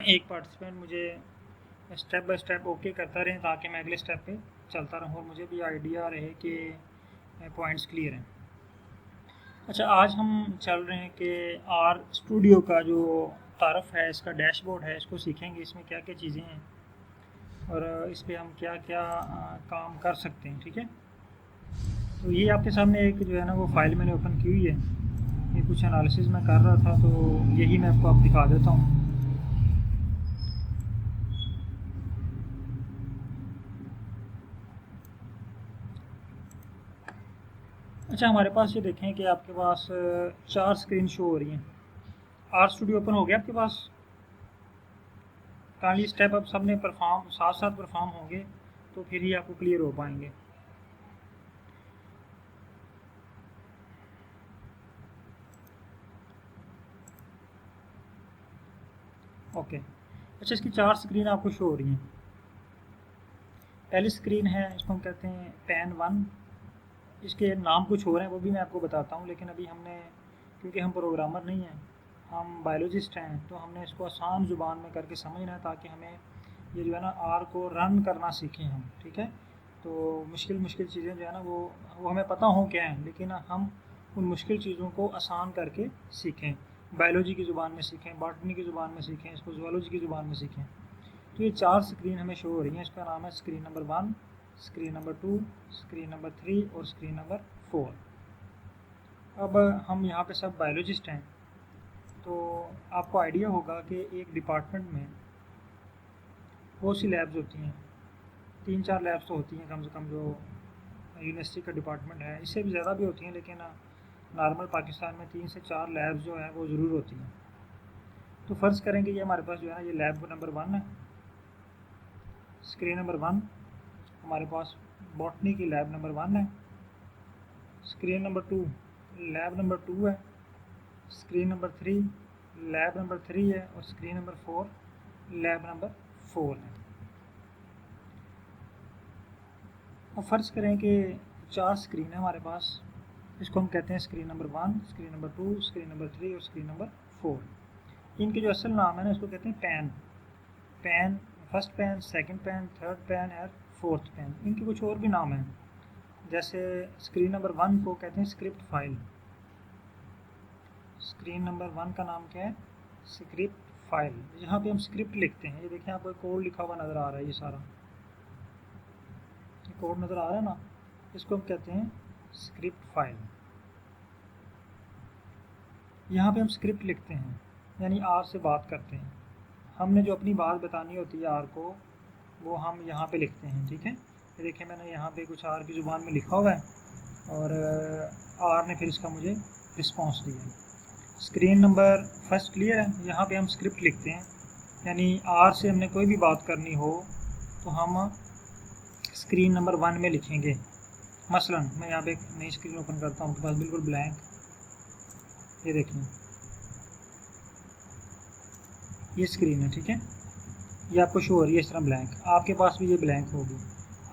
एक पार्टिसिपेंट मुझे step by step okay करता रहे ताकि मैं अगले स्टेप पे चलता रहूँ और मुझे भी आइडिया रहे कि पॉइंट्स क्लियर हैं। अच्छा, आज हम चल रहे हैं कि आर स्टूडियो का जो तारफ़ है, इसका डैशबोर्ड है, इसको सीखेंगे। इसमें क्या क्या चीज़ें हैं और इस पर हम क्या क्या काम कर सकते हैं। ठीक है, तो ये आपके सामने एक जो है ना वो फाइल मैंने ओपन की हुई है। ये कुछ एनालिसिस मैं कर रहा था, तो यही मैं आपको दिखा देता हूँ। अच्छा, हमारे पास ये देखें कि आपके पास 4 स्क्रीन शो हो रही हैं। आर स्टूडियो ओपन हो गया आपके पास। काइंडली स्टेप अब सबने परफॉर्म साथ साथ परफॉर्म होंगे तो फिर ही आपको क्लियर हो पाएंगे। ओके, अच्छा, इसकी 4 स्क्रीन आपको शो हो रही हैं। पहली स्क्रीन है, इसको हम कहते हैं पैन 1। इसके नाम कुछ हो रहे हैं, वो भी मैं आपको बताता हूँ, लेकिन अभी हमने, क्योंकि हम प्रोग्रामर नहीं हैं, हम बायोलॉजिस्ट हैं, तो हमने इसको आसान ज़ुबान में करके समझना है ताकि हमें ये जो है ना आर को रन करना सीखें हम। ठीक है, तो मुश्किल मुश्किल चीज़ें जो है ना वो हमें पता हो क्या हैं, लेकिन हम उन मुश्किल चीज़ों को आसान करके सीखें। बायोलॉजी की ज़ुबान में सीखें, बॉटनी की ज़ुबान में सीखें, इसको ज़ूलॉजी की ज़ुबान में सीखें। तो ये 4 स्क्रीन हमें शो हो रही हैं। इसका नाम है screen number 1, screen number 2, screen number 3 और स्क्रीन नंबर 4। अब हम यहाँ पे सब बायोलॉजिस्ट हैं, तो आपको आइडिया होगा कि एक डिपार्टमेंट में बहुत सी लैब्स होती हैं। 3-4 लैब्स तो होती हैं कम से कम, जो यूनिवर्सिटी का डिपार्टमेंट है। इससे भी ज़्यादा भी होती हैं, लेकिन नॉर्मल पाकिस्तान में 3 से 4 लैब्स जो हैं वो ज़रूर होती हैं। तो फ़र्ज़ करेंगे ये हमारे पास जो है ना ये लैब नंबर 1 है। स्क्रीन नंबर 1 हमारे पास बॉटनी की लैब नंबर 1 है। स्क्रीन नंबर 2 लैब नंबर 2 है। स्क्रीन नंबर 3 लैब नंबर 3 है और स्क्रीन नंबर 4 लैब नंबर 4 है। अब फ़र्ज़ करें कि 4 स्क्रीन है हमारे पास। इसको हम कहते हैं screen number 1, screen number 2, screen number 3 और स्क्रीन नंबर 4। इनके जो असल नाम है ना, इसको कहते हैं pan. Pan, first pan, second pan, third pan और फोर्थ पैन। इनके कुछ और भी नाम हैं, जैसे स्क्रीन नंबर 1 को कहते हैं स्क्रिप्ट फाइल। स्क्रीन नंबर 1 का नाम क्या है? Script file. यहाँ पे हम स्क्रिप्ट लिखते हैं। ये देखें, आपको कोड लिखा हुआ नज़र आ रहा है, ये सारा कोड नज़र आ रहा है ना, इसको हम कहते हैं स्क्रिप्ट फाइल। यहाँ पे हम स्क्रिप्ट लिखते हैं, यानी आर से बात करते हैं। हमने जो अपनी बात बतानी होती है आर को, वो हम यहाँ पे लिखते हैं। ठीक है, ये देखिए मैंने यहाँ पे कुछ आर की ज़ुबान में लिखा हुआ है और आर ने फिर इसका मुझे रिस्पॉन्स दिया। स्क्रीन नंबर फर्स्ट क्लियर है। यहाँ पे हम स्क्रिप्ट लिखते हैं, यानी आर से हमने कोई भी बात करनी हो तो हम स्क्रीन नंबर 1 में लिखेंगे। मसलन मैं यहाँ पे एक नई स्क्रीन ओपन करता हूँ, आपके पास बिल्कुल ब्लैंक। ये देखें, ये स्क्रीन है। ठीक है, ये आपको शो हो रही है इस तरह ब्लैंक। आपके पास भी ये ब्लैंक होगी।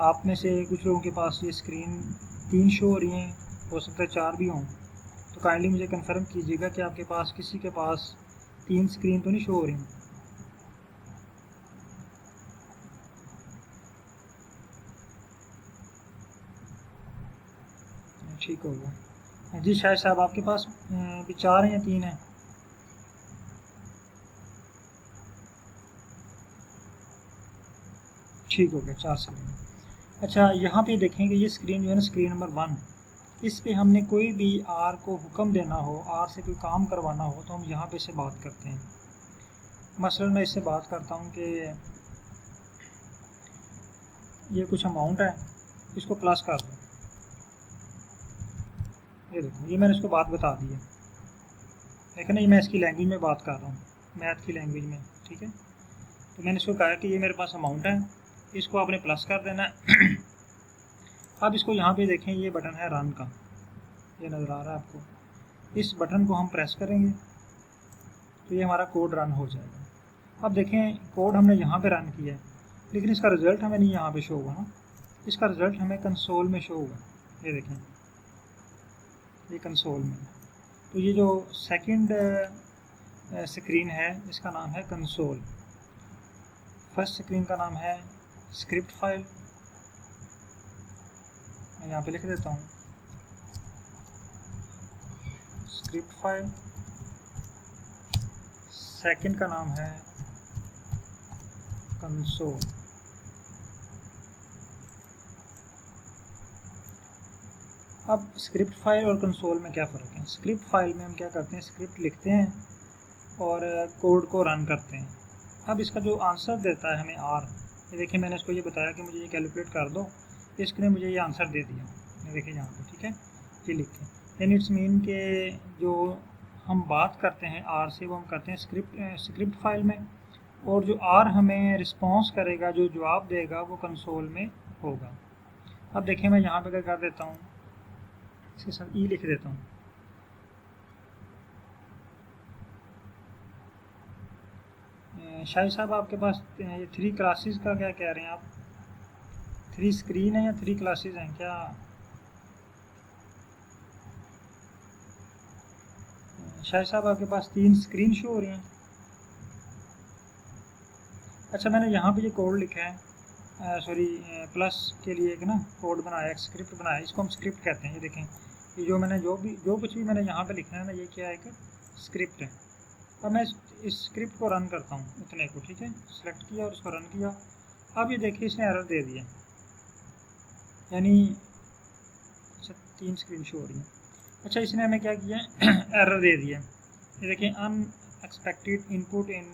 आप में से कुछ लोगों के पास ये स्क्रीन 3 शो हो रही हैं, हो सकता है 4 भी हों। तो काइंडली मुझे कंफर्म कीजिएगा कि आपके पास किसी के पास 3 स्क्रीन तो नहीं शो हो रही। ठीक हो गया जी। शायद साहब आपके पास भी 4 हैं या 3 हैं? ठीक हो गया, 4 स्क्रीन। अच्छा, यहाँ पे देखेंगे ये स्क्रीन जो है ना, स्क्रीन नंबर 1, इस पे हमने कोई भी आर को हुक्म देना हो, आर से कोई काम करवाना हो, तो हम यहाँ पे से बात करते हैं। मसलन मैं इससे बात करता हूँ कि ये कुछ अमाउंट है, इसको प्लस कर दो। ये देखो, ये मैंने इसको बात बता दी है। लेकिन नहीं, मैं इसकी लैंग्वेज में बात कर रहा हूँ, मैथ की लैंग्वेज में। ठीक है, तो मैंने इसको कहा कि ये मेरे पास अमाउंट है, इसको आपने प्लस कर देना है। अब इसको यहाँ पे देखें, ये बटन है रन का, ये नज़र आ रहा है आपको। इस बटन को हम प्रेस करेंगे तो ये हमारा कोड रन हो जाएगा। अब देखें, कोड हमने यहाँ पे रन किया है, लेकिन इसका रिज़ल्ट हमें नहीं यहाँ पे शो हुआ ना, इसका रिज़ल्ट हमें कंसोल में शो हुआ। ये देखें, ये कंसोल में। तो ये जो सेकंड स्क्रीन है, इसका नाम है कंसोल। फर्स्ट स्क्रीन का नाम है स्क्रिप्ट फाइल, मैं यहाँ पे लिख देता हूँ स्क्रिप्ट फाइल। सेकंड का नाम है कंसोल। अब स्क्रिप्ट फाइल और कंसोल में क्या फ़र्क है? स्क्रिप्ट फाइल में हम क्या करते हैं, स्क्रिप्ट लिखते हैं और कोड को रन करते हैं। अब इसका जो आंसर देता है हमें आर, ये देखिए मैंने इसको ये बताया कि मुझे ये कैलकुलेट कर दो, इसने मुझे ये आंसर दे दिया, ये देखिए यहाँ पे, ठीक है, ये लिखें। यानी इट्स मीन के जो हम बात करते हैं आर से वो हम करते हैं स्क्रिप्ट फाइल में, और जो आर हमें रिस्पॉन्स करेगा, जो जवाब देगा, वो कंसोल में होगा। अब देखिए मैं यहाँ पे क्या कर देता हूँ, इसके साथ ई लिख देता हूँ। शाहिद साहब आपके पास ये 3 क्लासेस का क्या कह रहे हैं आप? 3 स्क्रीन है या 3 क्लासेस हैं क्या? शाहिद साहब आपके पास 3 स्क्रीन शो हो रही हैं। अच्छा, मैंने यहाँ पे ये कोड लिखा है, सॉरी प्लस के लिए एक ना कोड बनाया, एक स्क्रिप्ट बनाया, इसको हम स्क्रिप्ट कहते हैं। ये देखें, ये जो मैंने जो कुछ भी मैंने यहाँ पे लिखना है ना, ये क्या है, एक स्क्रिप्ट है। अब मैं इस स्क्रिप्ट को रन करता हूँ, इतने को, ठीक है, सेलेक्ट किया और उसको रन किया। अब ये देखिए इसने एरर दे दिया, यानी अच्छा 3 स्क्रीन शो हो रही है। अच्छा, इसने हमें क्या किया एरर दे दिया, ये देखिए अनएक्सपेक्टेड इनपुट इन,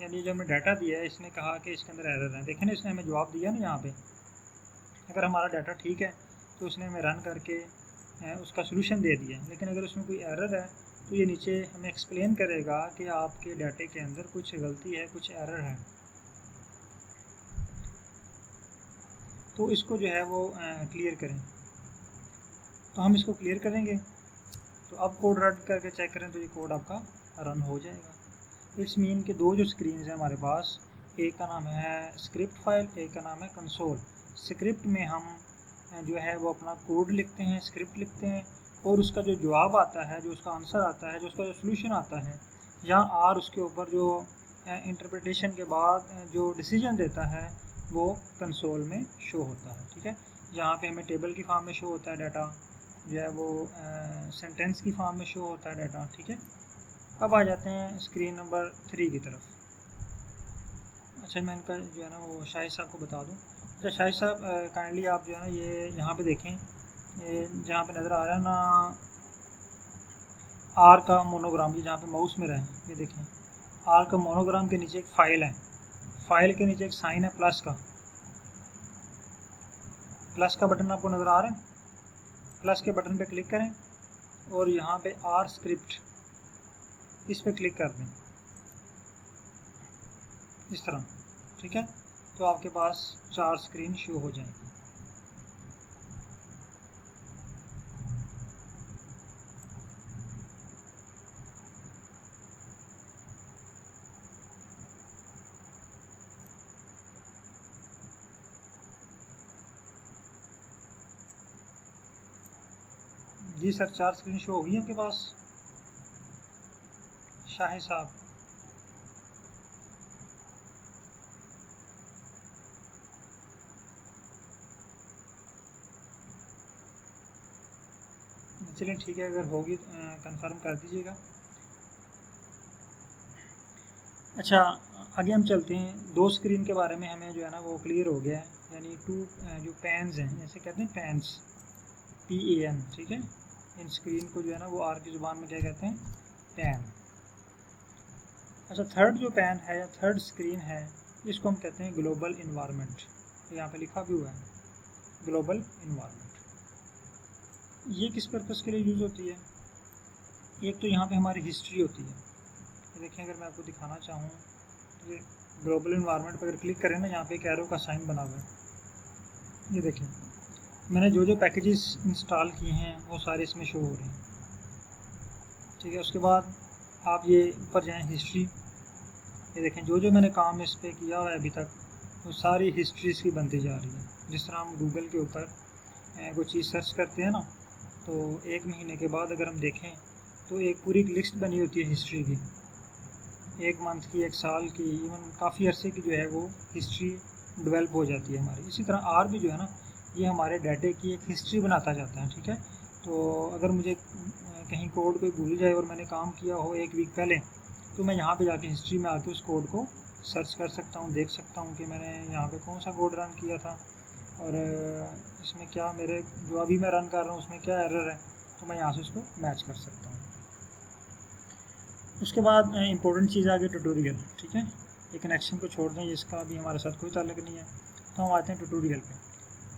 यानी जो हमें डाटा दिया है इसने कहा कि इसके अंदर एरर है। देखें ना, इसने हमें जवाब दिया ना यहाँ पे, अगर हमारा डाटा ठीक है तो उसने हमें रन करके उसका सोल्यूशन दे दिया, लेकिन अगर उसमें कोई एरर है तो ये नीचे हमें एक्सप्लेन करेगा कि आपके डाटे के अंदर कुछ गलती है, कुछ एरर है, तो इसको जो है वो क्लियर करें। तो हम इसको क्लियर करेंगे, तो अब कोड रन करके चेक करें तो ये कोड आपका रन हो जाएगा। इट्स मीन के 2 जो स्क्रीन हैं हमारे पास, एक का नाम है स्क्रिप्ट फाइल, एक का नाम है कंसोल। स्क्रिप्ट में हम जो है वो अपना कोड लिखते हैं, स्क्रिप्ट लिखते हैं, और उसका जो जवाब आता है, जो उसका आंसर आता है, जो उसका जो सोल्यूशन आता है, या आर उसके ऊपर जो इंटरप्रिटेशन के बाद जो डिसीजन देता है, वो कंसोल में शो होता है। ठीक है, यहाँ पे हमें टेबल की फॉर्म में शो होता है डाटा, जो है वो सेंटेंस की फॉर्म में शो होता है डाटा। ठीक है, अब आ जाते हैं स्क्रीन नंबर 3 की तरफ। अच्छा, मैं इनका जो है ना वो शाहिद साहब को बता दूं। अच्छा शाहिद साहब, काइंडली आप जो है ना ये यहाँ पे देखें, ये जहाँ पे नज़र आ रहा है ना आर का मोनोग्राम, ये जहाँ पे माउस में रहे, ये देखें आर का मोनोग्राम के नीचे एक फ़ाइल है, फाइल के नीचे एक साइन है प्लस का, प्लस का बटन आपको नज़र आ रहा है। प्लस के बटन पे क्लिक करें और यहाँ पे आर स्क्रिप्ट, इस पे क्लिक कर दें इस तरह। ठीक है, तो आपके पास 4 स्क्रीन शो हो जाएंगी। जी सर, 4 स्क्रीन शो होगी आपके पास शाहिद साहब। चलिए ठीक है, अगर होगी कंफर्म कर दीजिएगा। अच्छा, आगे हम चलते हैं। 2 स्क्रीन के बारे में हमें जो है ना वो क्लियर हो गया है, यानी 2 जो पैन्स हैं, जैसे कहते हैं पैन्स, PAN। ठीक है, इन स्क्रीन को जो है ना वो आर की ज़ुबान में क्या कहते हैं, पैन। अच्छा, थर्ड जो पैन है या थर्ड स्क्रीन है, इसको हम कहते हैं ग्लोबल इन्वायरमेंट। यहाँ पे लिखा भी हुआ है ग्लोबल इन्वायरमेंट। ये किस पर्पज़ के लिए यूज़ होती है? एक तो यहाँ पे हमारी हिस्ट्री होती है, देखें अगर मैं आपको दिखाना चाहूँ तो ये ग्लोबल इन्वायरमेंट पर अगर क्लिक करें ना, यहाँ पे एक एरो का साइन बना हुआ है, ये देखें मैंने जो पैकेजेस इंस्टॉल किए हैं वो सारे इसमें शो हो रहे हैं। ठीक है, उसके बाद आप ये ऊपर जाएं हिस्ट्री, ये देखें जो मैंने काम इस पर किया हुआ है अभी तक, वो सारी हिस्ट्री इसकी बनती जा रही है। जिस तरह हम गूगल के ऊपर कोई चीज़ सर्च करते हैं ना, तो 1 महीने के बाद अगर हम देखें तो एक पूरी लिस्ट बनी होती है हिस्ट्री की, 1 मंथ की, 1 साल की, इवन काफ़ी अरसे की जो है वो हिस्ट्री डेवलप हो जाती है हमारी। इसी तरह आर भी जो है ना, ये हमारे डाटे की एक हिस्ट्री बनाता जाता है, ठीक है। तो अगर मुझे कहीं कोड कोई भूल जाए और मैंने काम किया हो 1 वीक पहले, तो मैं यहाँ पे जाके हिस्ट्री में आके उस कोड को सर्च कर सकता हूँ, देख सकता हूँ कि मैंने यहाँ पे कौन सा कोड रन किया था और इसमें क्या मेरे जो अभी मैं रन कर रहा हूँ उसमें क्या एरर है, तो मैं यहाँ से उसको मैच कर सकता हूँ। उसके बाद इम्पोर्टेंट चीज़ आ गई ट्यूटोरियल, ठीक है। ये कनेक्शन को छोड़ दें, जिसका अभी हमारे साथ कोई ताल्लुक नहीं है, तो हम आते हैं ट्यूटोरियल पे।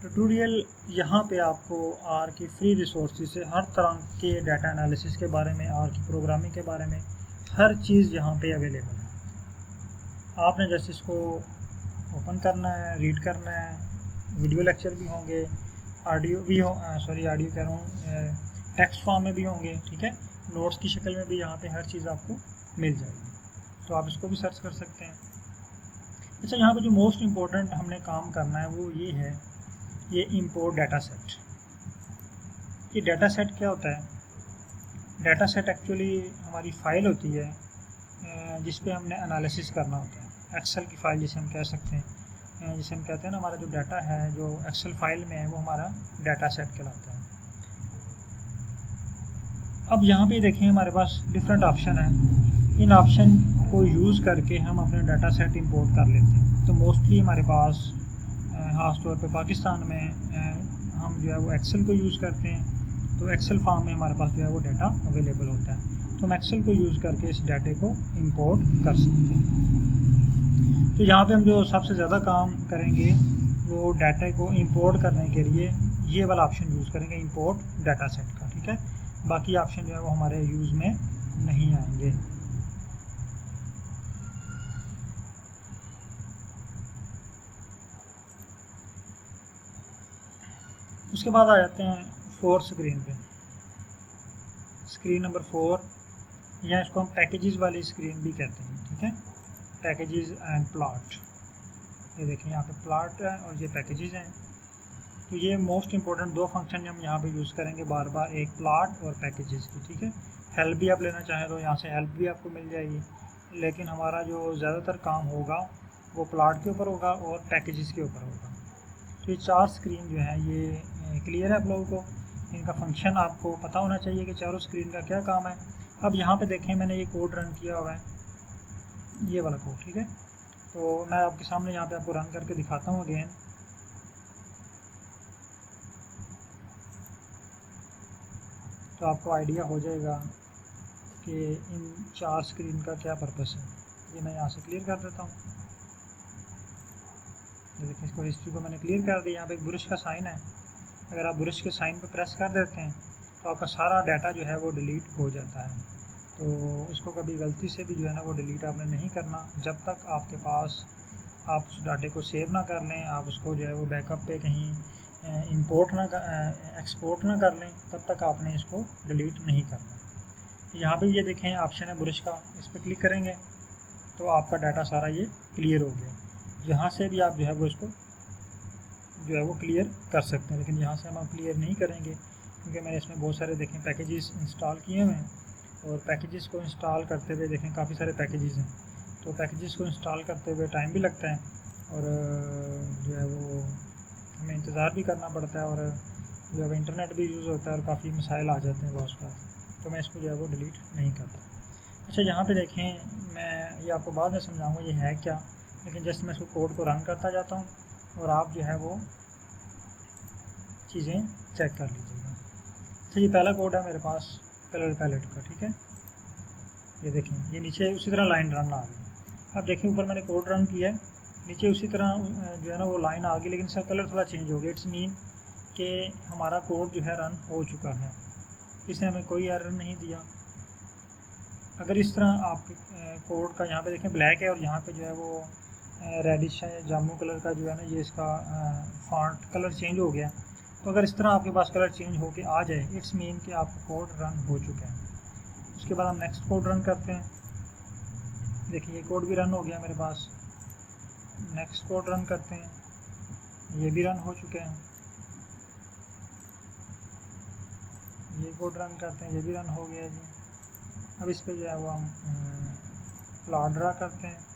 ट्यूटोरियल यहाँ पे आपको आर की फ्री रिसोर्सेज से हर तरह के डाटा एनालिसिस के बारे में, आर की प्रोग्रामिंग के बारे में हर चीज़ यहाँ पे अवेलेबल है। आपने जैसे इसको ओपन करना है, रीड करना है, वीडियो लेक्चर भी होंगे, ऑडियो भी हो ऑडियो कह रहा हूँ, टेक्स्ट फॉर्म में भी होंगे, ठीक है। नोट्स की शक्ल में भी यहाँ पे हर चीज़ आपको मिल जाएगी, तो आप इसको भी सर्च कर सकते हैं। अच्छा, यहाँ पे जो मोस्ट इम्पोर्टेंट हमने काम करना है वो ये है, ये इंपोर्ट डाटा सेट। ये डाटा सेट क्या होता है? डाटा सेट एक्चुअली हमारी फ़ाइल होती है जिस पे हमने एनालिसिस करना होता है। एक्सेल की फ़ाइल जिसे हम कह सकते हैं, जिसे हम कहते हैं ना, हमारा जो डाटा है जो एक्सेल फाइल में है वो हमारा डाटा सेट कहलाता है। अब यहाँ पे देखें हमारे पास डिफरेंट ऑप्शन है, इन ऑप्शन को यूज़ करके हम अपना डाटा सेट इंपोर्ट कर लेते हैं। तो मोस्टली हमारे पास ख़ास तौर पे पाकिस्तान में हम जो है वो एक्सेल को यूज़ करते हैं, तो एक्सेल फॉर्म में हमारे पास जो है वो डाटा अवेलेबल होता है, तो हम एक्सेल को यूज़ करके इस डाटे को इंपोर्ट कर सकते हैं। तो यहाँ पे हम जो सबसे ज़्यादा काम करेंगे वो डाटा को इंपोर्ट करने के लिए ये वाला ऑप्शन यूज़ करेंगे, इंपोर्ट डाटा सेट का, ठीक है। बाकी ऑप्शन जो है वो हमारे यूज़ में नहीं आएंगे। उसके बाद आ जाते हैं 4 स्क्रीन पे, स्क्रीन नंबर 4, या इसको हम पैकेजेस वाली स्क्रीन भी कहते हैं, ठीक है। पैकेजेस एंड प्लॉट, ये देखें यहाँ पे प्लॉट है और ये पैकेजेस हैं। तो ये मोस्ट इंपॉर्टेंट 2 फंक्शन हम यहाँ पे यूज़ करेंगे बार बार, एक प्लॉट और पैकेजेस की, ठीक है। हेल्प भी आप लेना चाहें तो यहाँ से हेल्प भी आपको मिल जाएगी, लेकिन हमारा जो ज़्यादातर काम होगा वो प्लॉट के ऊपर होगा और पैकेजेस के ऊपर होगा। तो ये 4 स्क्रीन जो है ये क्लियर है आप लोगों को, इनका फंक्शन आपको पता होना चाहिए कि चारों स्क्रीन का क्या काम है। अब यहाँ पे देखें मैंने ये कोड रन किया हुआ है, ये वाला कोड, ठीक है। तो मैं आपके सामने यहाँ पे आपको रन करके दिखाता हूँ अगेन। तो आपको आइडिया हो जाएगा कि इन 4 स्क्रीन का क्या पर्पस है। ये मैं यहाँ से क्लियर कर देता हूँ। देखिए इसको, हिस्ट्री को मैंने क्लियर कर दिया। यहाँ पे एक ब्रश का साइन है, अगर आप ब्रश के साइन पे प्रेस कर देते हैं तो आपका सारा डाटा जो है वो डिलीट हो जाता है। तो इसको कभी गलती से भी जो है ना वो डिलीट आपने नहीं करना, जब तक आपके पास आप उस डाटे को सेव ना कर लें, आप उसको जो है वो बैकअप पे कहीं इंपोर्ट ना एक्सपोर्ट ना कर लें, तब तक आपने इसको डिलीट नहीं करना। यहाँ पे ये देखें ऑप्शन है ब्रश का, इस पर क्लिक करेंगे तो आपका डाटा सारा ये क्लियर हो गया। यहाँ से भी आप जो है वो इसको जो है वो क्लियर कर सकते हैं, लेकिन यहाँ से हम क्लियर नहीं करेंगे क्योंकि मैंने इसमें बहुत सारे देखें पैकेजेस इंस्टॉल किए हुए हैं, और पैकेजेस को इंस्टॉल करते हुए देखें काफ़ी सारे पैकेजेस हैं, तो पैकेजेस को इंस्टॉल करते हुए टाइम भी लगता है और जो है वो हमें इंतज़ार भी करना पड़ता है, और जो है इंटरनेट भी यूज़ होता है और काफ़ी मसाइल आ जाते हैं बहुत बार, तो मैं इसको जो है वो डिलीट नहीं करता। अच्छा, यहाँ पे देखें मैं ये आपको बाद में समझाऊँगा ये है क्या, लेकिन जस्ट मैं इसको कोड को रन करता जाता हूँ और आप जो है वो चीज़ें चेक कर लीजिएगा। तो ये पहला कोड है मेरे पास कलर पैलेट का, ठीक है। ये देखें ये नीचे उसी तरह लाइन रन आ गई। अब देखें ऊपर मैंने कोड रन किया है, नीचे उसी तरह जो है ना वो लाइन आ गई, लेकिन इसका कलर थोड़ा चेंज हो गया। इट्स मीन कि हमारा कोड जो है रन हो चुका है, इसने हमें कोई एरर नहीं दिया। अगर इस तरह आप कोड का यहाँ पे देखें ब्लैक है और यहाँ पे जो है वो रेडिश है, जामू कलर का जो है ना ये इसका फॉन्ट कलर चेंज हो गया, तो अगर इस तरह आपके पास कलर चेंज होके आ जाए, इट्स मीन कि आपका कोड रन हो चुका है। उसके बाद हम नेक्स्ट कोड रन करते हैं। देखिए ये कोड भी रन हो गया मेरे पास। नेक्स्ट कोड रन करते हैं, ये भी रन हो चुके हैं। ये कोड रन करते हैं, ये भी रन हो गया जी। अब इस पर जो है वो हम प्लॉट ड्रा करते हैं।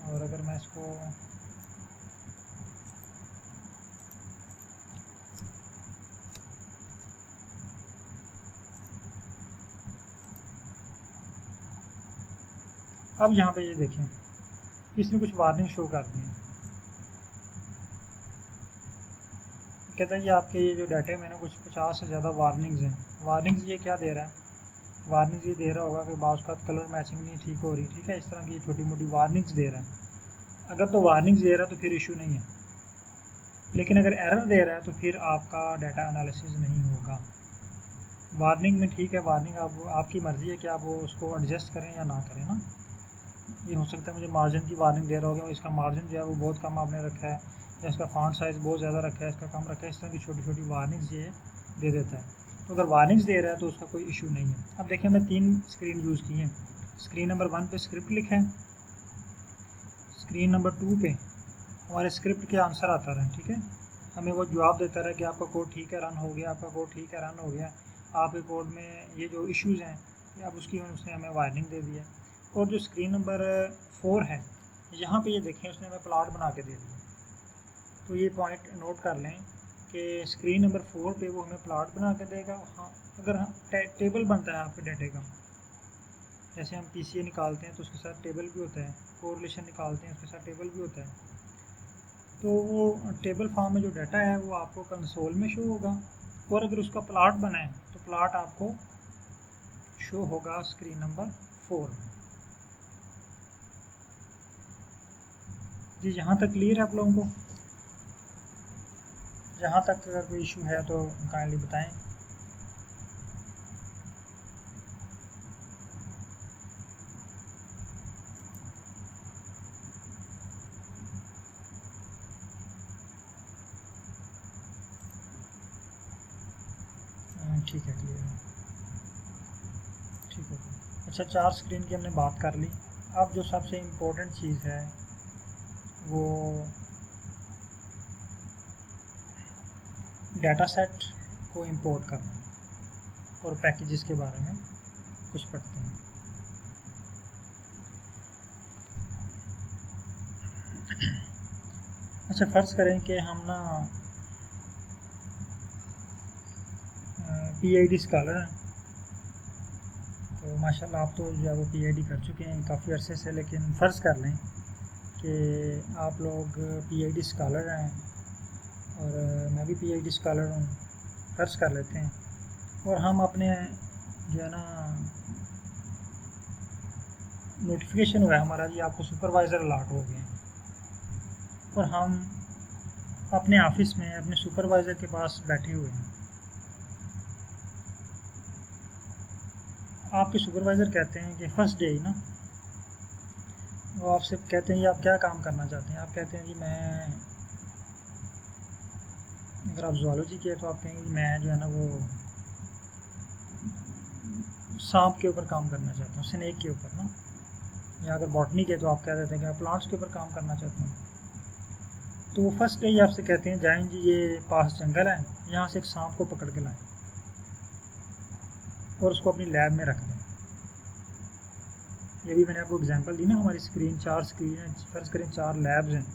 और अगर मैं इसको अब यहाँ पे ये देखें, इसने कुछ वार्निंग शो कर दी है। कहता है कि आपके ये जो डाटा में ना कुछ 50 से ज़्यादा वार्निंग्स हैं। वार्निंग्स ये क्या दे रहा है? वार्निंग्स ये दे रहा होगा कि बाज़ का कलर मैचिंग नहीं ठीक हो रही, ठीक है, इस तरह की छोटी मोटी वार्निंग्स दे रहा है। अगर तो वार्निंग्स दे रहा है तो फिर इशू नहीं है, लेकिन अगर एरर दे रहा है तो फिर आपका डाटा एनालिसिस नहीं होगा। वार्निंग में ठीक है, वार्निंग आपकी मर्ज़ी है कि आप वो उसको एडजस्ट करें या ना करें ना। ये हो सकता है मुझे मार्जिन की वार्निंग दे रहा होगा, इसका मार्जिन जो है वो बहुत कम आपने रखा है, या इसका फॉन्ट साइज़ बहुत ज़्यादा रखा है, इसका कम रखा है, इस तरह की छोटी छोटी वार्निंग्स ये दे देता है। तो अगर वार्निंग्स दे रहा है तो उसका कोई इशू नहीं है। अब देखिए हमने 3 स्क्रीन यूज़ की हैं। स्क्रीन नंबर 1 पे स्क्रिप्ट लिखा है, स्क्रीन नंबर 2 पे हमारे स्क्रिप्ट के आंसर आता रहा है, ठीक है, हमें वो जवाब देता रहा कि आपका कोड ठीक है, रन हो गया, आपका कोड ठीक है, रन हो गया, आपके कोड में ये जो इश्यूज़ हैं अब उसने हमें वार्निंग दे दी है। और जो स्क्रीन नंबर 4 है, यहाँ पे ये देखें उसने हमें प्लॉट बना के दे दिया। तो ये पॉइंट नोट कर लें कि स्क्रीन नंबर 4 पे वो हमें प्लॉट बना के देगा। हाँ, अगर हम टेबल बनता है आपके डाटे का, जैसे हम PCA निकालते हैं तो उसके साथ टेबल भी होता है, कोरिलेशन निकालते हैं उसके साथ टेबल भी होता है। तो वो टेबल फॉर्म में जो डाटा है वो आपको कंसोल में शो होगा, और अगर उसका प्लॉट बना है तो प्लॉट आपको शो होगा स्क्रीन नंबर 4 में। जी, यहाँ तक क्लियर है आप लोगों को? जहाँ तक अगर कोई इशू है तो काइंडली बताएं। ठीक है, क्लियर है, ठीक है। अच्छा, 4 स्क्रीन की हमने बात कर ली। अब जो सबसे इम्पोर्टेंट चीज़ है वो डाटा सेट को इंपोर्ट करना और पैकेजेस के बारे में कुछ पढ़ते हैं। अच्छा, फ़र्ज़ करें कि हम ना PID स्कॉलर हैं, तो माशाल्लाह आप तो जो है वो PID कर चुके हैं काफ़ी अरसे से, लेकिन फ़र्ज़ कर लें कि आप लोग PID स्कॉलर हैं और मैं भी PID स्कॉलर हूँ, फ़र्ज़ कर लेते हैं, और हम अपने जो है ना नोटिफिकेशन हुआ है हमारा जी आपको सुपरवाइज़र अलॉट हो गए, और हम अपने ऑफिस में अपने सुपरवाइज़र के पास बैठे हुए हैं। आपके सुपरवाइज़र कहते हैं कि फर्स्ट डे ही ना, वो आपसे कहते हैं कि आप क्या काम करना चाहते हैं। आप कहते हैं कि मैं, अगर आप ज़ूलॉजी के तो आप कहेंगे कि मैं जो है ना वो सांप के ऊपर काम करना चाहता हूँ, स्नेक के ऊपर ना, या अगर बॉटनी के तो आप कह देते हैं कि मैं प्लांट्स के ऊपर काम करना चाहता हूँ। तो वो फर्स्ट डे ही आपसे कहते हैं जाएं जी ये पास जंगल है, यहाँ से एक सांप को पकड़ के लाएं और उसको अपनी लैब में रख दें। ये भी मैंने आपको एग्जांपल दी ना, हमारी स्क्रीन 4 स्क्रीन है, फर्ज करें 4 लैब्स हैं,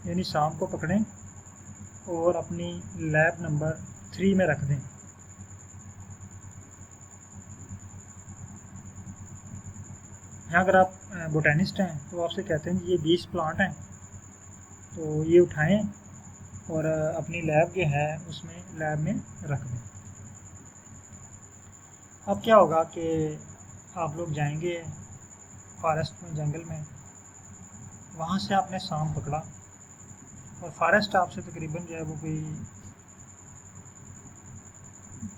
यानी सांप को पकड़ें और अपनी लैब नंबर 3 में रख दें। यहाँ अगर आप बोटेनिस्ट हैं तो आपसे कहते हैं ये 20 प्लांट हैं, तो ये उठाएं और अपनी लैब जो है उसमें लैब में रख दें। अब क्या होगा कि आप लोग जाएंगे फॉरेस्ट में, जंगल में, वहाँ से आपने सांप पकड़ा, और फॉरेस्ट आपसे तकरीबन जो है वो कोई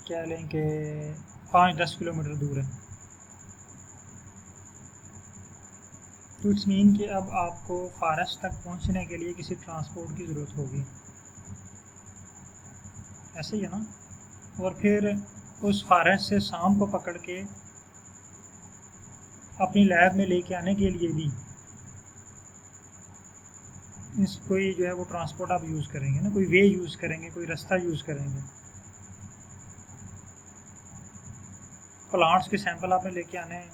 क्या लें कि 5-10 किलोमीटर दूर है। तो इट्स मीन कि अब आपको फॉरेस्ट तक पहुँचने के लिए किसी ट्रांसपोर्ट की ज़रूरत होगी, ऐसे ही है ना। और फिर उस फॉरेस्ट से सांप को पकड़ के अपनी लैब में लेके आने के लिए भी कोई जो है वो ट्रांसपोर्ट आप यूज़ करेंगे ना, कोई वे यूज़ करेंगे, कोई रास्ता यूज़ करेंगे। प्लांट्स के सैंपल आपने लेके आने हैं,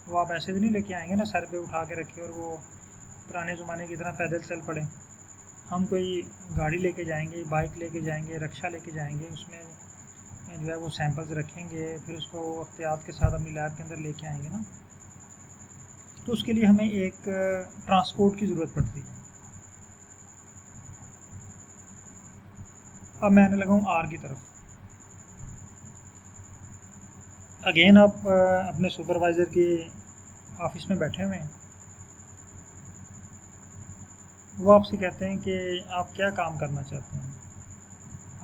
वो आप ऐसे भी नहीं लेके आएंगे ना सर पे उठा के रखे और वो पुराने ज़माने की तरह पैदल चल पड़े। हम कोई गाड़ी लेके जाएंगे, बाइक लेके जाएंगे, रिक्शा लेके जाएंगे, उसमें जो है वो सैंपल्स रखेंगे, फिर उसको एहतियात के साथ अपनी लैब के अंदर लेके आएंगे ना। तो उसके लिए हमें एक ट्रांसपोर्ट की ज़रूरत पड़ती है। अब मैं आने लगा हूँ आर की तरफ। अगेन आप अपने सुपरवाइज़र के ऑफिस में बैठे हुए हैं, वो आपसे कहते हैं कि आप क्या काम करना चाहते हैं,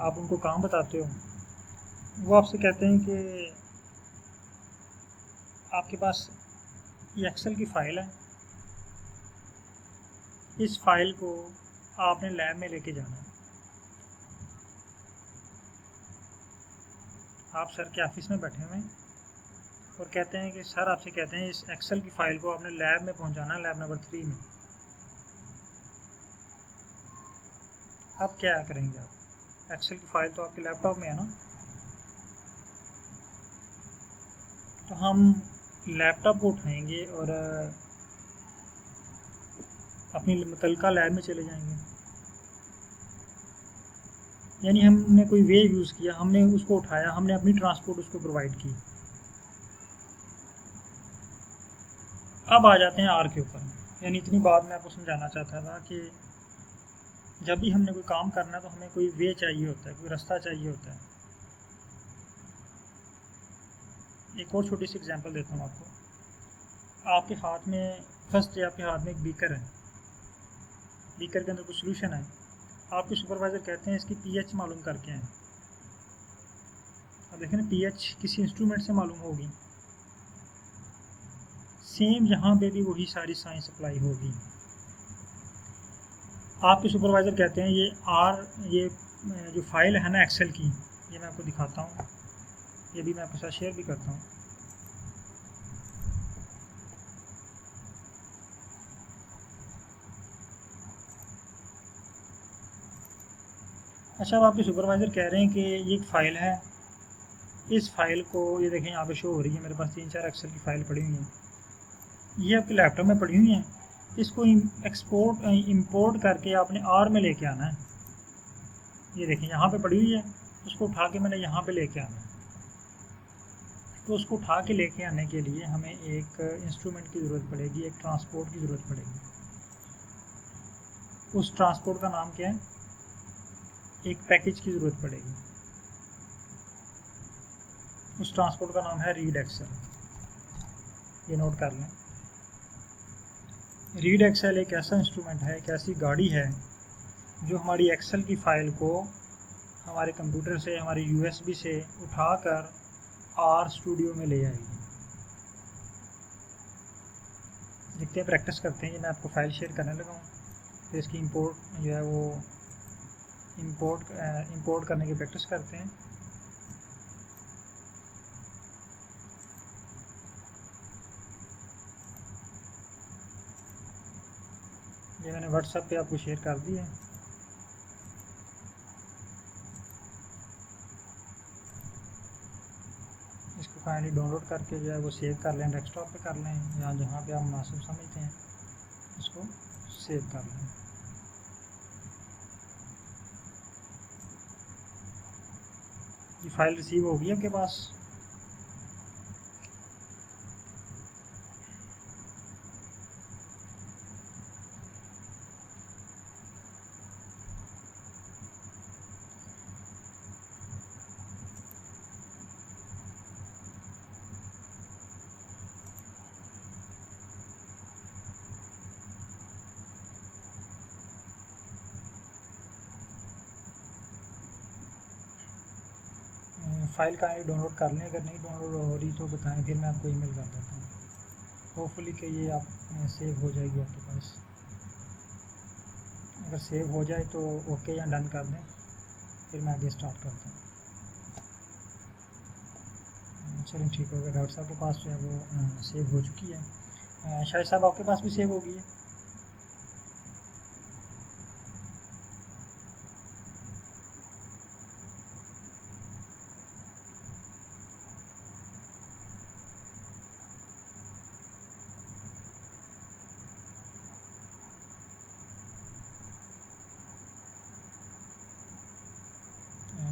आप उनको काम बताते हो। वो आपसे कहते हैं कि आपके पास ये एक्सेल की फ़ाइल है, इस फाइल को आपने लैब में लेके जाना है। आप सर के ऑफिस में बैठे हुए हैं और कहते हैं कि सर आपसे कहते हैं इस एक्सेल की फ़ाइल को आपने लैब में पहुंचाना है, लैब नंबर 3 में। आप क्या करेंगे? आप एक्सेल की फ़ाइल तो आपके लैपटॉप में है ना, तो हम लैपटॉप को उठाएंगे और अपनी मुतलका लैब में चले जाएंगे। यानी हमने कोई वे यूज़ किया, हमने उसको उठाया, हमने अपनी ट्रांसपोर्ट उसको प्रोवाइड की। अब आ जाते हैं आर के ऊपर। यानी इतनी बात मैं आपको समझाना चाहता था कि जब भी हमने कोई काम करना है तो हमें कोई वे चाहिए होता है, कोई रास्ता चाहिए होता है। एक और छोटी सी एग्जांपल देता हूँ आपको। आपके हाथ में फर्स्ट आपके हाथ में एक बीकर है, बीकर के अंदर कुछ सोल्यूशन है। आपके सुपरवाइज़र कहते हैं इसकी पीएच मालूम करके आएँ। अब देखें ना, पीएच किसी इंस्ट्रूमेंट से मालूम होगी। सेम यहाँ पे भी वही सारी साइंस अप्लाई होगी। आपके सुपरवाइज़र कहते हैं ये जो फाइल है ना एक्सेल की, ये मैं आपको दिखाता हूँ, ये भी मैं आपके साथ शेयर भी करता हूँ। अच्छा, अब आपके सुपरवाइज़र कह रहे हैं कि ये एक फ़ाइल है, इस फाइल को ये देखें यहाँ पे शो हो रही है, मेरे पास 3-4 एक्सेल की फ़ाइल पड़ी हुई हैं, ये आपके लैपटॉप में पड़ी हुई हैं। इसको इंपोर्ट करके आपने आर में लेके आना है। ये देखें यहाँ पे पड़ी हुई है, उसको उठा के मैंने यहाँ पे लेके आना है। तो उसको उठा के लेके आने के लिए हमें एक इंस्ट्रूमेंट की ज़रूरत पड़ेगी, एक ट्रांसपोर्ट की ज़रूरत पड़ेगी। उस ट्रांसपोर्ट का नाम क्या है? एक पैकेज की ज़रूरत पड़ेगी। उस ट्रांसपोर्ट का नाम है रीड एक्सेल। ये नोट कर लें। रीड एक्सेल एक ऐसा इंस्ट्रूमेंट है, एक ऐसी गाड़ी है जो हमारी एक्सेल की फ़ाइल को हमारे कंप्यूटर से, हमारे यूएसबी से उठाकर आर स्टूडियो में ले आएगी। देखते हैं, प्रैक्टिस करते हैं। ये मैं आपको फ़ाइल शेयर करने लगा हूँ, फिर इसकी इंपोर्ट जो है वो इंपोर्ट करने की प्रैक्टिस करते हैं। ये मैंने व्हाट्सएप पे आपको शेयर कर दी है। इसको काइंडली डाउनलोड करके जो है वो सेव कर लें, डेस्कटॉप पे कर लें या जहाँ पे आप मुनासिब समझते हैं इसको सेव कर लें। ये फाइल रिसीव होगी आपके पास। फ़ाइल काइंडली डाउनलोड कर लें, अगर नहीं डाउनलोड हो रही तो बताएं, फिर मैं आपको ईमेल कर देता हूँ। होपफुली कि ये आप सेव हो जाएगी आपके पास। अगर सेव हो जाए तो ओके या डन कर दें, फिर मैं आगे स्टार्ट करता हूँ। चलिए ठीक हो गया। डॉक्टर साहब के पास जो है वो सेव हो चुकी है। शाहिद साहब आपके पास भी सेव होगी है?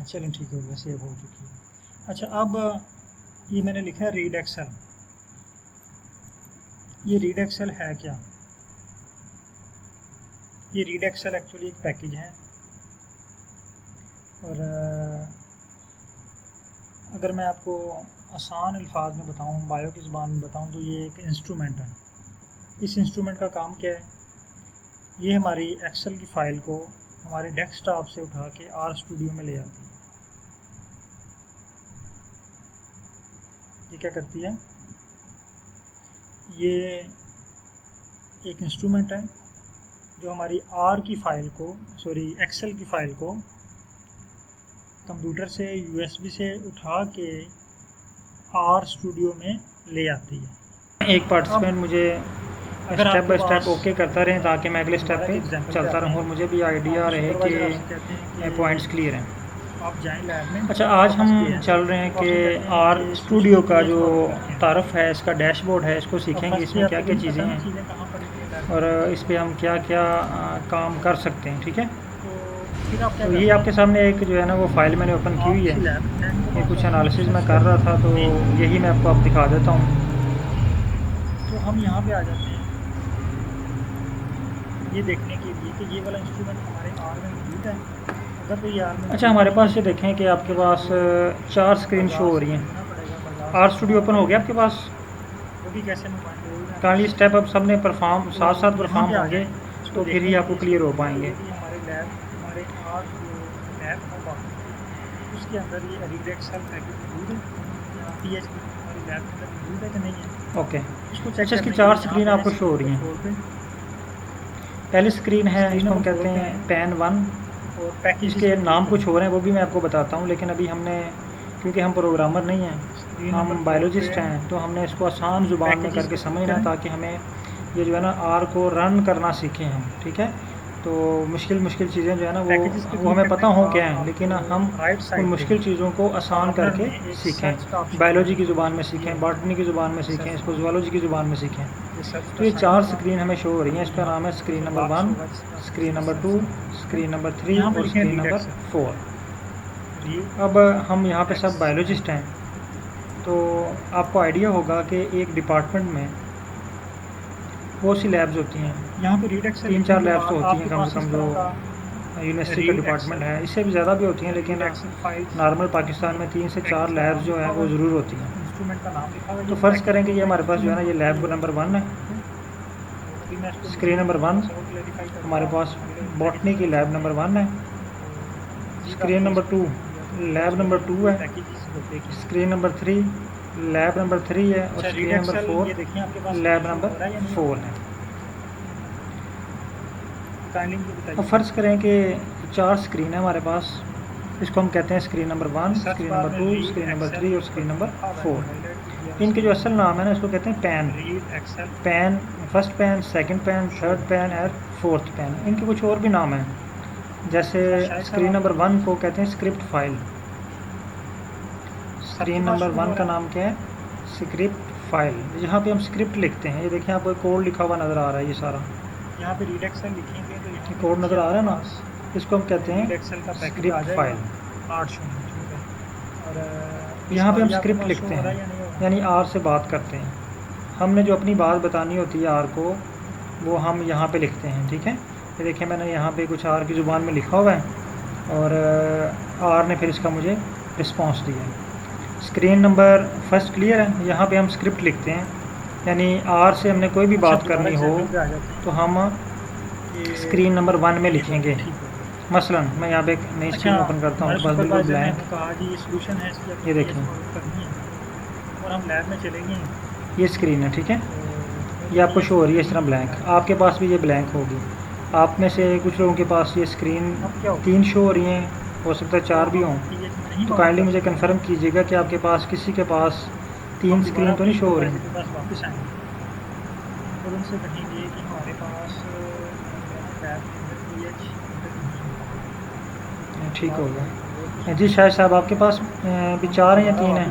चलें ठीक हो गया, सेव हो चुकी है। अच्छा, अब ये मैंने लिखा है रीड एक्सेल। ये रीड एक्सेल है क्या? ये रीड एक्सेल एक्चुअली एक पैकेज है, और अगर मैं आपको आसान अल्फाज में बताऊं, बायो की ज़बान में बताऊं, तो ये एक इंस्ट्रूमेंट है। इस इंस्ट्रूमेंट का काम क्या है? ये हमारी एक्सेल की फ़ाइल को हमारे डेस्कटॉप से उठा के आर स्टूडियो में ले आती है। ये क्या करती है? ये एक इंस्ट्रूमेंट है जो हमारी आर की फ़ाइल को, सॉरी एक्सेल की फ़ाइल को कंप्यूटर से यूएसबी से उठा के आर स्टूडियो में ले आती है। एक पार्टिसिपेंट मुझे स्टेप बाय स्टेप ओके करता रहे ताकि मैं अगले स्टेप पे चलता रहूँ और मुझे भी आइडिया रहे कि पॉइंट्स क्लियर हैं। आप जाएं लैब में। अच्छा, आज हम चल रहे हैं कि आर स्टूडियो का जो तारफ़ है, इसका डैशबोर्ड है, इसको सीखेंगे, इसमें क्या क्या चीज़ें हैं और इस पर हम क्या क्या काम कर सकते हैं। ठीक है, तो ये आपके सामने एक जो है ना वो फ़ाइल मैंने ओपन की हुई है। ये कुछ एनालिसिस मैं कर रहा था, तो यही मैं आपको दिखा देता हूँ। तो हम यहाँ पे आ जाते हैं ये देखने के लिए कि ये वाला इंस्ट्रूमेंट हमारे आर में मौजूद है। अगर तो ये आर में, अच्छा, हमारे पास ये देखें कि आपके पास 4 स्क्रीन शो हो रही हैं। आर स्टूडियो ओपन हो गया आपके पास? वो भी कैसे काइंडली स्टेप अब सब ने परफॉर्म साथ साथ परफॉर्म होंगे तो फिर ही आपको क्लियर हो पाएंगे। हमारे लैब, हमारे आर लैब होगा, उसके अंदर ये रीड एक्सेल पैकेज मौजूद है। PHP हमारी लैब के अंदर मौजूद है कि नहीं है? ओके, अच्छा, इसकी 4 स्क्रीन आपको शो हो रही हैं। पहली स्क्रीन है, इसको हम कहते हैं पैन 1, और पैकेज के नाम कुछ हो रहे हैं, वो भी मैं आपको बताता हूँ। लेकिन अभी हमने, क्योंकि हम प्रोग्रामर नहीं हैं, हम बायोलॉजिस्ट हैं, तो हमने इसको आसान ज़ुबान में करके समझना, ताकि हमें ये जो है ना आर को रन करना सीखें हम। ठीक है, तो मुश्किल चीज़ें जो है ना वो हमें पता हो क्या है, लेकिन हम उन मुश्किल चीज़ों को आसान करके सीखें। बायोलॉजी की ज़ुबान में सीखें, बॉटनी की ज़ुबान में सीखें, इसको ज़ूलॉजी की ज़ुबान में सीखें। तो ये 4 स्क्रीन हमें शो हो रही हैं। इसका नाम है screen number 1, screen number 2, screen number 3 और स्क्रीन नंबर 4। अब हम यहाँ पे सब बायोलॉजिस्ट हैं, तो आपको आइडिया होगा कि एक डिपार्टमेंट में बहुत सी लैब्स होती हैं। यहाँ पे रीड एक्सेल 3-4 लैब्स तो होती हैं कम से कम, जो यूनिवर्सिटी का डिपार्टमेंट है। इससे भी ज़्यादा भी होती हैं, लेकिन नॉर्मल पाकिस्तान में 3 से 4 लैब्स जो हैं वो ज़रूर होती हैं। इंस्ट्रूमेंट का नाम लिखा हुआ है, तो फ़र्ज़ करें कि ये हमारे पास जो है ना ये लैब नंबर 1 है। स्क्रीन नंबर 1 हमारे पास बॉटनी की लैब नंबर 1 है। स्क्रीन नंबर 2 लैब नंबर 2 है। स्क्रीन नंबर 3 लैब नंबर 3 है, और स्क्रीन नंबर 4 लैब नंबर 4 है। अब फ़र्ज़ करें कि 4 स्क्रीन है हमारे पास, इसको हम कहते हैं screen number 1, screen number 2, screen number 3 और स्क्रीन नंबर 4। इनके जो असल नाम है ना, इसको कहते हैं pan, first pan, second pan, third pan और फोर्थ पैन। इनके कुछ और भी नाम हैं, जैसे स्क्रीन नंबर 1 को कहते हैं स्क्रिप्ट फाइल। स्क्रीन नंबर 1 का नाम क्या है? Script file. यहाँ पे हम स्क्रिप्ट लिखते हैं। ये देखिए आपको कोड लिखा हुआ नज़र आ रहा है, ये सारा यहाँ पे रीड एक्सेल लिखेंगे तो यहाँ कोड नज़र आ रहा है ना, इसको हम कहते हैं स्क्रिप्ट फाइल। और यहाँ पे हम स्क्रिप्ट लिखते हैं, यानी आर से बात करते हैं। हमने जो अपनी बात बतानी होती है आर को, वो हम यहाँ पे लिखते हैं। ठीक है, ये देखिए मैंने यहाँ पे कुछ आर की ज़ुबान में लिखा हुआ है, और आर ने फिर इसका मुझे रिस्पॉन्स दिया। स्क्रीन नंबर फर्स्ट क्लियर है। यहाँ पे हम स्क्रिप्ट लिखते हैं, यानी आर से हमने कोई भी बात करनी हो तो हम स्क्रीन नंबर 1 में लिखेंगे। मसलन मैं यहाँ पे एक नई स्क्रीन ओपन करता हूँ, बस बिल्कुल ब्लैंक। ये देखें, और हम लैब में चलेंगे, ये स्क्रीन है। ठीक है, ये आपको शो हो रही है इस तरह ब्लैंक। आपके पास भी ये ब्लैंक होगी। आप में से कुछ लोगों के पास ये स्क्रीन 3 शो हो रही हैं, हो सकता है 4 भी हों। तो काइंडली मुझे कंफर्म कीजिएगा कि आपके पास किसी के पास 3 स्क्रीन तो नहीं शो हो रही। और उनसे कहेंगे कि हमारे पास ठीक हो गया जी। शायद साहब आपके पास भी 4 हैं या 3 हैं?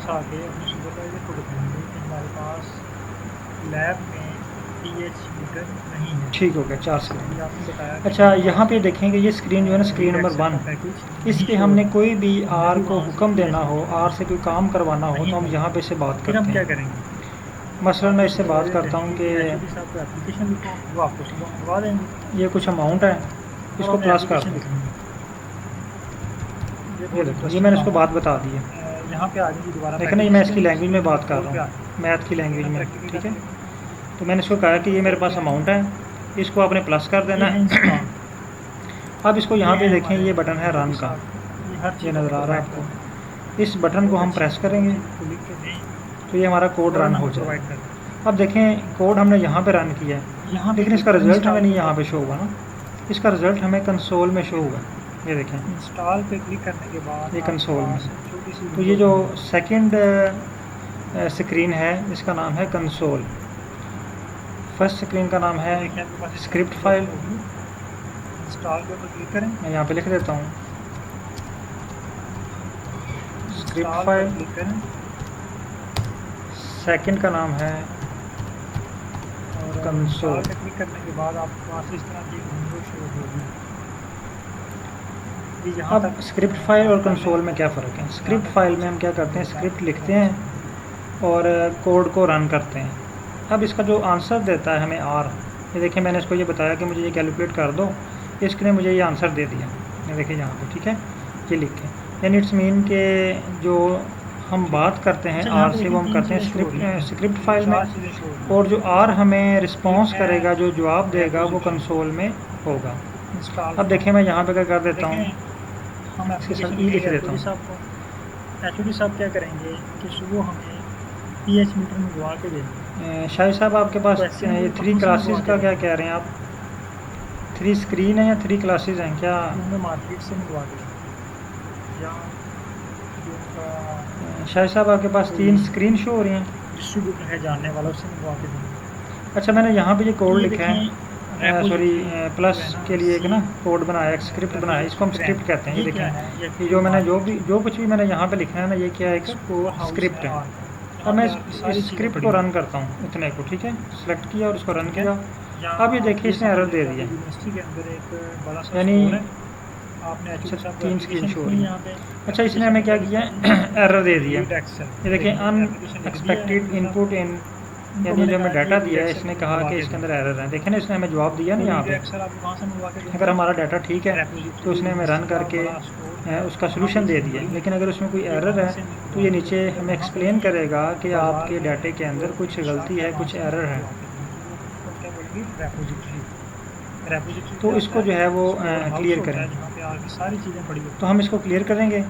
हमारे पास लैब में PH मीटर नहीं है। ठीक हो गया, 4 स्क्रीन। आपने बताया अच्छा, यहाँ पे देखेंगे ये स्क्रीन जो है ना, स्क्रीन नंबर 1, इस पे हमने कोई भी आर को हुक्म देना हो, आर से कोई काम करवाना हो, तो हम यहाँ पे से बात फिर हम करते क्या हैं। करेंगे, मसलन मैं इससे बात करता हूँ कि साहब को एप्लीकेशन लिखो, वो आपको सुबह मंगवा देंगे। ये कुछ अमाउंट है, इसको प्लस कर दो। ये देखो, ये मैंने इसको बात बता दी है। यहाँ पे आ जाएगी दोबारा। देखो ना, ये मैं इसकी लैंग्वेज में बात कर रहा हूँ, मैथ की लैंग्वेज में, ठीक है। तो मैंने इसको कहा कि ये मेरे पास अमाउंट है, इसको आपने प्लस कर देना है। अब इसको यहाँ पे देखें, ये बटन है रन का, ये नज़र आ रहा है आपको। इस बटन को हम प्रेस करेंगे तो ये हमारा कोड रन हो जाएगा। अब देखें, कोड हमने यहाँ पे रन किया है, लेकिन इसका रिज़ल्ट हमें नहीं यहाँ पे शो होगा ना, इसका रिज़ल्ट हमें कंसोल में शो होगा। ये देखें, इंस्टॉल पे क्लिक करने के बाद ये कंसोल में। तो ये जो सेकंड स्क्रीन है, इसका नाम है कंसोल। फर्स्ट स्क्रीन का नाम है स्क्रिप्ट फाइल। इंस्टॉल के ऊपर क्लिक करें, मैं यहाँ पे लिख देता हूँ स्क्रिप्ट फाइल। क्लिक करें, सेकंड का नाम है कंसोल। क्लिक करने के बाद आपके पास इस तरह की विंडो शुरू होगी। अब स्क्रिप्ट फाइल और कंसोल में क्या फ़र्क है? स्क्रिप्ट फाइल में हम क्या करते हैं, स्क्रिप्ट लिखते हैं और कोड को रन करते हैं। अब इसका जो आंसर देता है हमें आर, ये देखिए, मैंने इसको ये बताया कि मुझे ये कैलकुलेट कर दो, इसने मुझे ये आंसर दे दिया। ये देखिए यहाँ पे, ठीक है, ये लिखें, यानी इट्स मीन के जो हम बात करते हैं आर से, वो हम करते हैं स्क्रिप्ट फाइल में, और जो आर हमें रिस्पॉन्स करेगा, जो जवाब देगा, वो कंसोल में होगा। अब देखें, मैं यहाँ पे क्या कर देता हूँ, हम इसके साथ ई लिख देता हूँ। एचओडी साहब क्या करेंगे कि सुबह हमें पीएच मीटर में मंगवा के देंगे। शाहिद साहब, आपके पास ये 3 क्लासेस का क्या कह रहे हैं आप? 3 स्क्रीन है या 3 क्लासेस हैं क्या? हमें मार्केट से मंगवा देंगे। शाहिद साहब, आपके पास 3 स्क्रीन शो हो रही हैं? डिस्ट्रीब्यूटर है जानने वाला, उससे मंगवा के देंगे। अच्छा, मैंने यहाँ पे ये कोड लिखा है, सॉरी, प्लस के लिए एक ना कोड बनाया, एक स्क्रिप्ट बनाया, इसको हम स्क्रिप्ट कहते हैं। ये देखें, ये जो मैंने जो कुछ भी मैंने यहाँ पे लिखा है ना, ये क्या है, एक स्क्रिप्ट है। अब मैं इस स्क्रिप्ट को रन करता हूँ, इतने को, ठीक है, सेलेक्ट किया और इसको रन किया। अब ये देखिए, इसने एरर दे दिया, यानी अच्छा 3 स्क्रीन शो हो रही है। अच्छा, इसने हमें क्या किया, एरर दे दिया। ये देखिए, अनएक्सपेक्टेड इनपुट इन, यानी जो हमें डाटा दिया है, इसने कहा कि इसके अंदर एरर है। देखें ना, इसने हमें जवाब दिया ना यहाँ पे। अगर हमारा डाटा ठीक है तो उसने हमें रन करके उसका सोल्यूशन दे दिया, लेकिन अगर उसमें कोई एरर है तो ये नीचे हमें एक्सप्लेन करेगा कि आपके डाटे के अंदर कुछ गलती है, कुछ एरर है। तो इसको जो है वो क्लियर करें, सारी चीज़ें पड़ी। तो हम इसको क्लियर करेंगे।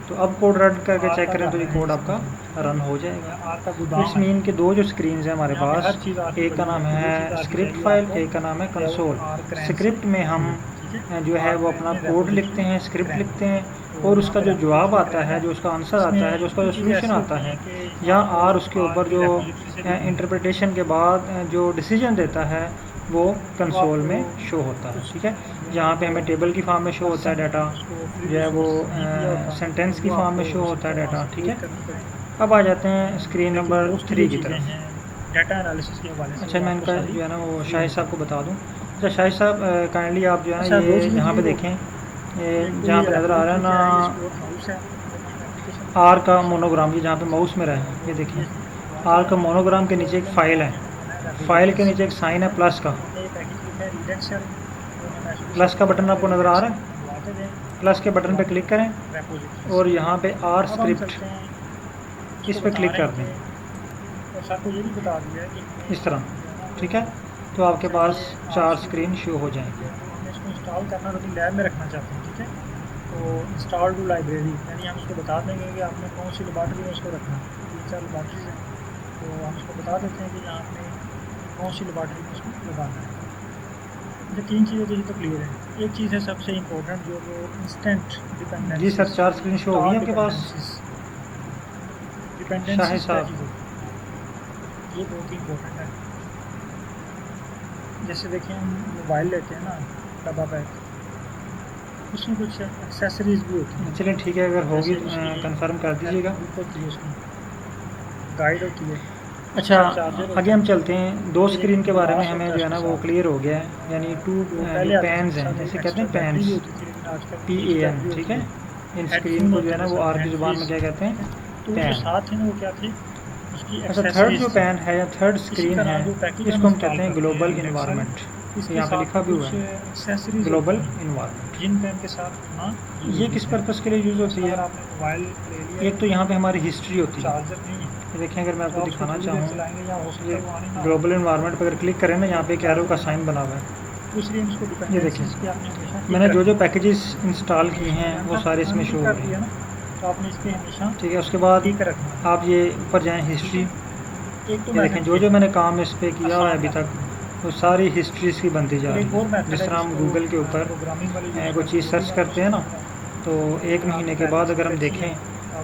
तो अब कोड रन करके चेक करें तो ये कोड आपका रन हो जाएगा। इस मीन के 2 जो स्क्रीन है हमारे पास, एक का नाम है स्क्रिप्ट फाइल, एक का नाम है कंसोल। स्क्रिप्ट में हम जो है वो अपना कोड लिखते हैं, स्क्रिप्ट लिखते हैं, और उसका जो जवाब आता है, जो उसका आंसर आता है, जो उसका जो सोल्यूशन आता है, या आर उसके ऊपर जो इंटरप्रिटेशन के बाद जो डिसीजन देता है, वो कंसोल में शो होता है। ठीक है, जहाँ पे हमें टेबल की फॉर्म में शो होता है डाटा, जो है वो सेंटेंस की फॉर्म में शो होता है डाटा। ठीक है, अब आ जाते हैं स्क्रीन नंबर 3 की तरफ, डाटा एनालिसिस के हवाले से। अच्छा, मैं इनका जो है ना वो शाहिद साहब को बता दूँ। अच्छा शाहिद साहब, काइंडली आप जो है ना ये यहाँ पे देखें, जहाँ पे नज़र आ रहा है ना आर का मोनोग्राम, ये जहाँ पे माउस में रहा है, ये देखिए आर का मोनोग्राम के नीचे एक फ़ाइल है, फाइल के नीचे एक साइन है प्लस का, प्लस का बटन आपको नज़र आ रहा है। प्लस के बटन पे क्लिक करें और यहाँ पे आर स्क्रिप्ट इस पे क्लिक कर दें, इस तरह। ठीक है, तो आपके पास 4 स्क्रीन शो हो जाएंगे। इसको इंस्टॉल करना तो लैब में रखना चाहते हैं। ठीक है, तो इंस्टॉल टू लाइब्रेरी, यानी हम उसको बता देंगे कि आपने कौन सी लेबॉर्ट्री में उसको रखना है। 3-4 लेबॉर्ट्रीज हैं, तो हम उसको बता देते हैं कि आपने कौन सी लेबॉर्ट्री में उसको लगाना है। ये 3 चीज़ें तो ये तो क्लियर है। एक चीज़ है सबसे इम्पोर्टेंट, जो वो इंस्टेंट डिपेंडेंसी। जी सर, 4 स्क्रीन शो होगी आपके पास। डिपेंडेंसी साहब, ये बहुत ही इम्पोर्टेंट है। जैसे देखिए, हम मोबाइल लेते हैं ना, डब्बा पैक, उसमें कुछ एक्सेसरीज भी होती हैं। चलिए ठीक है, अगर होगी कंफर्म कर दीजिएगा। होती है, उसमें गाइड होती है, अच्छा, चार्जर आगे हम चलते हैं। दो स्क्रीन के बारे में हमें जो है ना वो क्लियर हो गया है, यानी टू जो पैन्स हैं, जैसे कहते हैं पैन्स, PAN, ठीक है। इन स्क्रीन को जो है ना वो आर की ज़ुबान में क्या कहते हैं, तो जो पैन। साथ है ना वो क्या थे, उसकी अच्छा, थर्ड जो एक्सेसरीज पैन है या थर्ड इसी स्क्रीन तरह है, जो पैकेज इसको हम कहते हैं ग्लोबल इन्वायरमेंट। इसके यहाँ पे साथ लिखा भी हुआ कुछ है एक्सेसरीज ग्लोबल इन्वायरमेंट। जिन पेन के साथ ना ये किस पर्पज़ के लिए यूज़ होती है? अगर आपने मोबाइल ले लिया, एक तो यहाँ पे हमारी हिस्ट्री होती है। चार्जर नहीं है, ये देखें, अगर मैं आपको दिखाना चलाएंगे चाहूँ, या हो सकता ये है वो आने ना। ग्लोबल इन्वायरमेंट पर अगर क्लिक करें ना, यहाँ पे एक एरो का साइन बना हुआ है। दूसरी इसको ये देखें, डिपेंडेंसीज की आपने हमेशा मैंने जो पैकेजेस इंस्टॉल किए हैं वो सारे इसमें शो हो कर रहे दिया हैं, ना, तो आपने इसके हमेशा ठीक है। उसके बाद ठीक रखना है। आप ये ऊपर जाएँ हिस्ट्री, एक तो ये देखें जो मैंने काम इस पर किया हुआ है अभी तक, वो सारी हिस्ट्री इसकी बनती जा रही एक और है। मेथड जिस है तरह हम जिसको गूगल के ऊपर प्रोग्रामिंग वाली कोई चीज़ सर्च करते हैं ना, तो एक महीने के बाद अगर हम देखें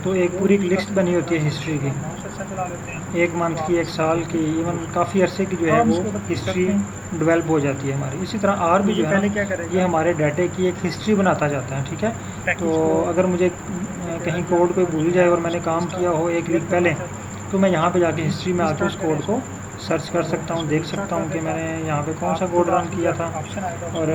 तो एक पूरी लिस्ट बनी होती है हिस्ट्री की, चला लेते हैं, एक मंथ की, एक साल की, इवन काफ़ी अरसे की जो है वो हिस्ट्री डेवलप हो जाती है हमारी। इसी तरह आर भी जो है पहले ना, क्या करेगा, ये हमारे डाटे की एक हिस्ट्री बनाता जाता है, ठीक है। तो अगर मुझे कहीं कोड कोई भूल जाए और मैंने काम किया हो 1 वीक पहले, तो मैं यहाँ पे जाके हिस्ट्री में आके उस कोड को सर्च कर सकता हूँ, देख सकता हूँ कि मैंने यहाँ पे कौन सा कोड रन किया था और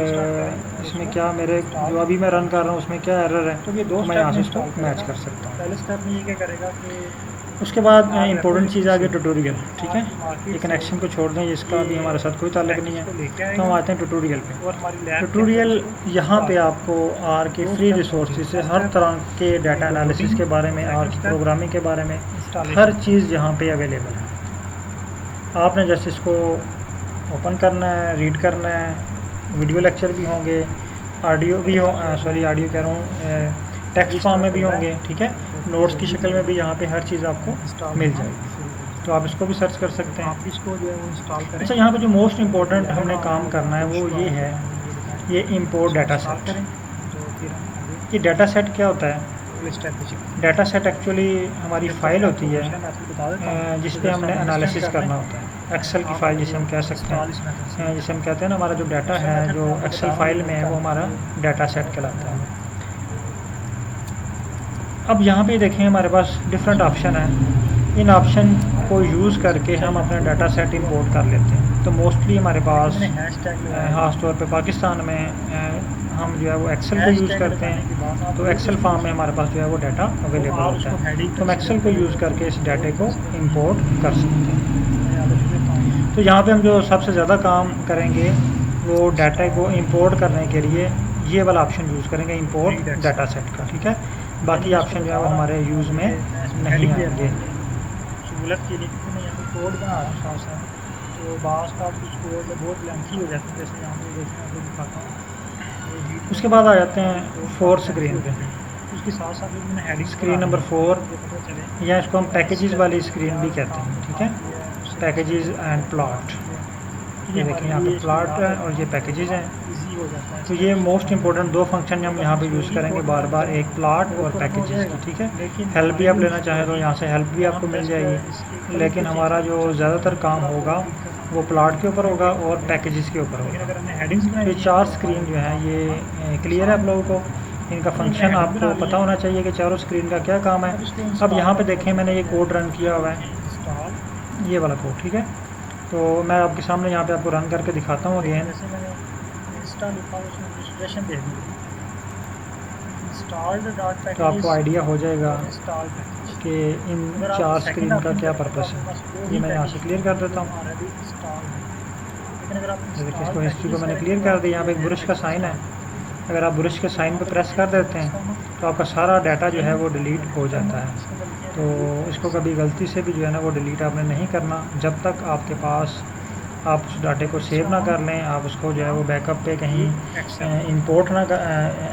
इसमें क्या मेरे जो अभी मैं रन कर रहा हूँ उसमें क्या एरर है, तो ये दो मैं यहाँ से उसको मैच कर सकता हूँ। पहले स्टेप में ये क्या करेगा कि उसके बाद इंपॉर्टेंट चीज़ आ गई ट्यूटोरियल, ठीक है। ये कनेक्शन को छोड़ दें, इसका भी हमारे साथ कोई ताल्लुक नहीं है। तो हम आते हैं ट्यूटोरियल पे। ट्यूटोरियल यहाँ पे आपको आर के फ्री रिसोर्सेज से हर तरह के डाटा एनालिसिस के बारे में, आर की प्रोग्रामिंग के बारे में, हर चीज़ यहाँ पे अवेलेबल है। आपने जैसे इसको ओपन करना है, रीड करना है, वीडियो लेक्चर भी होंगे, ऑडियो भी हो, ऑडियो कह रहा हूँ, टेक्स्ट फॉर्म में भी होंगे, ठीक है। नोट्स की शक्ल में भी यहाँ पे हर चीज़ आपको मिल जाएगी, तो आप इसको भी सर्च कर सकते हैं। आप इसको जो है वो इंस्टॉल करें। अच्छा, यहाँ पे जो मोस्ट इम्पोर्टेंट हमने काम करना है वो ये है, ये इंपोर्ट डाटा सेट। करें तो फिर ये डाटा सेट क्या होता है? डाटा सेट एक्चुअली हमारी फ़ाइल होती है जिस पे हमने एनालिसिस करना होता है। एक्सेल की फ़ाइल जिसे हम कह सकते हैं, जिसे हम कहते हैं ना, हमारा जो डाटा है जो एक्सेल फाइल में है वो हमारा डाटा सेट कहलाता है। अब यहाँ पे देखें हमारे पास डिफरेंट ऑप्शन है। इन ऑप्शन को यूज़ करके हम अपना डाटा सेट इंपोर्ट कर लेते हैं। तो मोस्टली हमारे पास ख़ास तौर पे पाकिस्तान में हम जो है वो एक्सेल को यूज़ करते हैं, तो एक्सेल फॉर्म में हमारे पास जो है वो डाटा अवेलेबल होता है, तो हम एक्सेल को यूज़ करके इस डाटे को इंपोर्ट कर सकते हैं। तो यहाँ पे हम जो सबसे ज़्यादा काम करेंगे वो डाटा को इंपोर्ट करने के लिए ये वाला ऑप्शन यूज़ करेंगे, इंपोर्ट डाटा सेट का, ठीक है। बाकी ऑप्शन जो है वो हमारे यूज़ में नहीं आएंगे। सहूलत के लिए मैं यहाँ पे कोड बना रहा हूँ, तो बास का कुछ कोड बहुत लेंथी हो जाता है, जैसे यहाँ पे देखिए आपको दिखाता हूँ। उसके बाद आ जाते हैं 4 स्क्रीन पे। उसके साथ साथ मैंने हेडिंग स्क्रीन नंबर 4, या इसको हम पैकेजेस वाली स्क्रीन भी कहते हैं, ठीक है। पैकेजेस एंड प्लॉट, ये देखें यहाँ पे प्लॉट है और ये पैकेजेस हैं। तो ये मोस्ट इंपॉर्टेंट दो फंक्शन हम यहाँ पे यूज़ करेंगे बार बार, एक प्लॉट और पैकेजेस की, ठीक है। हेल्प भी आप लेना चाहें तो यहाँ से हेल्प भी आपको मिल जाएगी, लेकिन हमारा जो ज़्यादातर काम होगा वो प्लॉट के ऊपर होगा और पैकेजेस के ऊपर होगा। ये 4 स्क्रीन जो है ये क्लियर है आप लोगों को। इनका फंक्शन आपको पता होना चाहिए कि चारों स्क्रीन का क्या काम है। अब यहाँ पे देखें मैंने ये कोड रन किया हुआ है, ये वाला कोड, ठीक है। तो मैं आपके सामने यहाँ पे आपको रन करके दिखाता हूँ अगेन। तो आपको आइडिया हो जाएगा कि इन 4 स्क्रीन का क्या पर्पस है। ये मैं यहाँ से क्लियर कर देता हूँ। देखिए इसको हिस्ट्री को मैंने क्लियर कर दिया। यहाँ पे एक ब्रश का साइन है, अगर आप ब्रश के साइन पे प्रेस कर देते हैं तो आपका सारा डाटा जो है वो डिलीट हो जाता है। तो इसको कभी गलती से भी जो है ना वो डिलीट आपने नहीं करना, जब तक आपके पास आप उस डाटे को सेव ना कर लें, आप उसको जो है वो बैकअप पे कहीं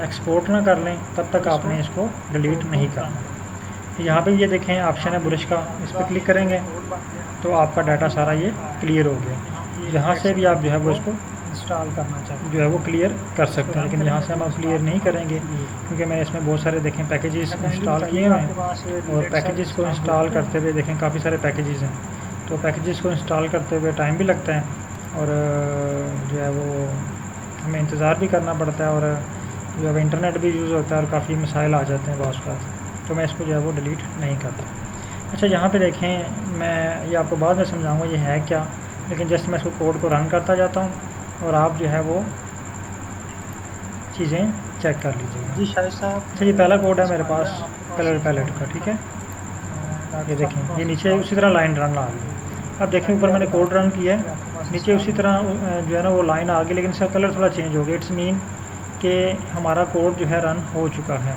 एक्सपोर्ट ना कर लें, तब तक आपने इसको डिलीट नहीं करना। यहाँ पे ये देखें ऑप्शन है ब्रश का, इस पर क्लिक करेंगे तो आपका डाटा सारा ये क्लियर हो गया। यहाँ से भी आप जो है वो इसको इंस्टॉल करना चाहिए, जो है वो क्लियर कर सकते हैं, लेकिन यहाँ से हम क्लियर नहीं करेंगे क्योंकि मैंने इसमें बहुत सारे देखें पैकेजेस इंस्टॉल किए हुए हैं और पैकेजेस को इंस्टॉल करते हुए देखें काफ़ी सारे पैकेजेस हैं, तो पैकेजेस को इंस्टॉल करते हुए टाइम भी लगता है और जो है वो हमें इंतज़ार भी करना पड़ता है और जो है इंटरनेट भी यूज़ होता है और काफ़ी मसाइल आ जाते हैं बहुत बार, तो मैं इसको जो है वो डिलीट नहीं करता। अच्छा यहाँ पे देखें, मैं ये आपको बाद में समझाऊंगा ये है क्या, लेकिन जस्ट मैं इसको कोड को रन करता जाता हूँ और आप जो है वो चीज़ें चेक कर लीजिएगा। जी शाहिद साहब, अच्छा ये पहला कोड है मेरे पास कलर पैलेट का, ठीक है। ये देखें, ये नीचे उसी तरह लाइन रन आ गई। अब देखें ऊपर मैंने कोड रन किया है, नीचे उसी तरह जो है ना वो लाइन आ गई, लेकिन इसका कलर थोड़ा चेंज हो गया। इट्स मीन कि हमारा कोड जो है रन हो चुका है,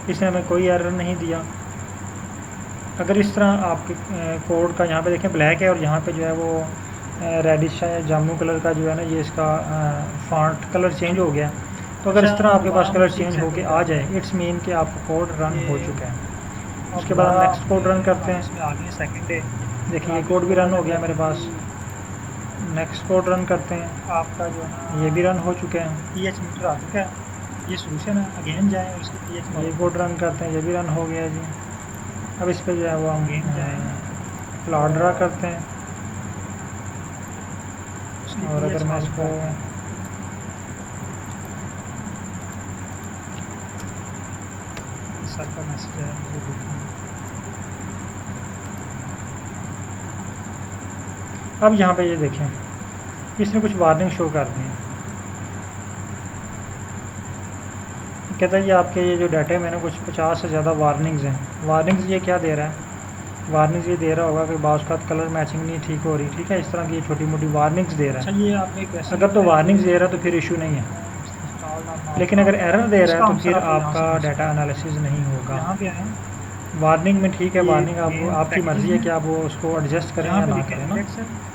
इसने हमें कोई एरर नहीं दिया। अगर इस तरह आपके कोड का यहाँ पे देखें ब्लैक है और यहाँ पे जो है वो रेडिश है, जामू कलर का जो है ना ये इसका फॉन्ट कलर चेंज हो गया, तो अगर इस तरह आपके पास कलर चेंज होके आ जाए, इट्स मीन कि आपका कोड रन हो चुका है। उसके बाद हम नेक्स्ट कोड रन करते हैं। इसमें आगे सेकंड डे देखिए ये कोड भी रन हो गया मेरे पास। नेक्स्ट कोड रन करते हैं, आपका जो है ना ये भी रन हो चुके हैं। पीएच मीटर आ चुका है। ये सोल्यूशन है, अगेन जाए और इसके पीएच ये कोड रन करते हैं, ये भी रन हो गया जी। अब इस पे जो है वो हम प्लॉट ड्रा करते हैं, और अगर मैं इसको सर का मैसेज है मुझे देखना। अब यहाँ पे ये देखें, इसने कुछ वार्निंग शो कर दी है। कहता है ये आपके ये जो डाटा है मैंने कुछ 50 से ज़्यादा वार्निंग्स हैं। वार्निंग्स ये क्या दे रहा है, वार्निंग्स ये दे रहा होगा कि बाज़ का कलर मैचिंग नहीं ठीक हो रही, ठीक है, इस तरह की छोटी मोटी वार्निंग्स दे रहा अच्छा है। ये आपने कैसे अगर तो वार्निंग्स दे रहा है तो फिर इशू नहीं है, लेकिन अगर एरर दे रहा है तो फिर आपका डाटा एनालिसिस नहीं होगा। यहाँ पे आए, वार्निंग में ठीक है, ये वार्निंग आप ये आपकी मर्ज़ी है कि आप वो उसको एडजस्ट करें या यहाँ पे ना लिखा करें है ना। इंडेक्स है।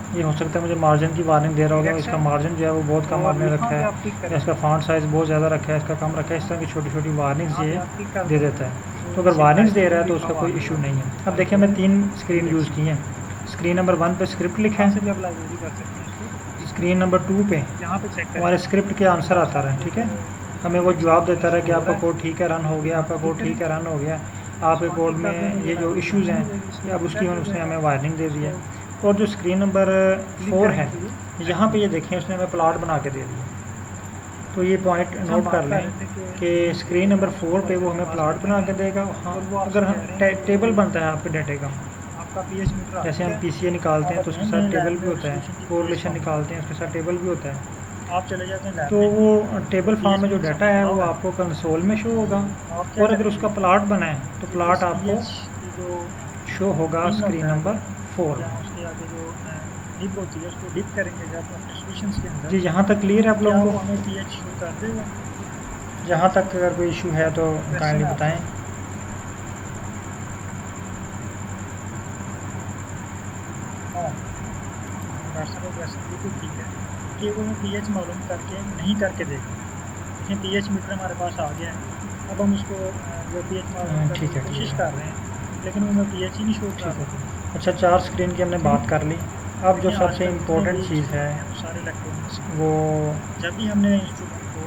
ये हो सकता है मुझे मार्जिन की वार्निंग दे रहा होगा, इसका मार्जिन जो है वो बहुत कम और आपने यहाँ रखा पे है, आप टिक करें। या इसका फॉन्ट साइज़ बहुत ज़्यादा रखा है, इसका कम रखा है, इस तरह की छोटी छोटी वार्निंग्स ये यहाँ पे आप टिक कर दे दें। देता है। तो अगर वार्निंग्स दे रहा है तो उसका कोई इशू नहीं है। अब देखिए मैं 3 स्क्रीन यूज़ की हैं। स्क्रीन नंबर 1 पे स्क्रिप्ट लिखा यहाँ से है, भी आप लाइब्रेरी कर सकते हैं इसको। स्क्रीन नंबर 2 पे यहाँ पे चेक करें। हमारे स्क्रिप्ट के आंसर आता रहा, ठीक है, हमें वो जवाब देता रहा कि आपका कोड ठीक है रन हो गया, आपका कोड ठीक है रन हो गया, आपके कोड में ये जो इश्यूज़ हैं अब उसकी उसने हमें वार्निंग दे दी है। और जो स्क्रीन नंबर 4 है यहाँ पे ये देखें उसने हमें प्लॉट बना के दे दिया। तो ये पॉइंट नोट कर लें कि स्क्रीन नंबर 4 पे वो हमें प्लॉट बना के देगा। हाँ, अगर हम टेबल बनता है आपके डाटे का, आपका पीएच मीटर जैसे हम पीसीए निकालते हैं तो उसके साथ टेबल भी होता है, कोरिलेशन निकालते हैं उसके साथ टेबल भी होता है, आप चले जाते हैं लैब तो में। वो टेबल फॉर्म में जो डाटा है वो आपको कंसोल में शो होगा, और अगर उसका प्लॉट बना है तो प्लॉट आपको जो शो होगा स्क्रीन नंबर 4 या में। उसके आगे जो डिप होती है उसको डिप करेंगे जब अपने सॉल्यूशंस के अंदर। जी यहाँ तक क्लियर है आप क्या लोगों वो को? हमें पीएच शो कर देगा? यहाँ तक अगर कोई इशू है तो काइंडली बताएं। हाँ, डॉक्टर साहब वैसे बिल्कुल ठीक है कि वो हमें पीएच मालूम करके नहीं करके देगा। इसमें पीएच मीटर हमारे पास आ गया है, अब हम उसको जो पीएच मालूम करने ठीक की है, कोशिश ठीक है। कर रहे हैं, लेकिन वो हमें पीएच ही नहीं शो कर रहा। अच्छा 4 स्क्रीन की हमने बात कर ली। अब जो सबसे इम्पोर्टेंट चीज़ है सारे इलेक्ट्रॉनिक्स, वो जब भी हमने इंस्ट्रूमेंट को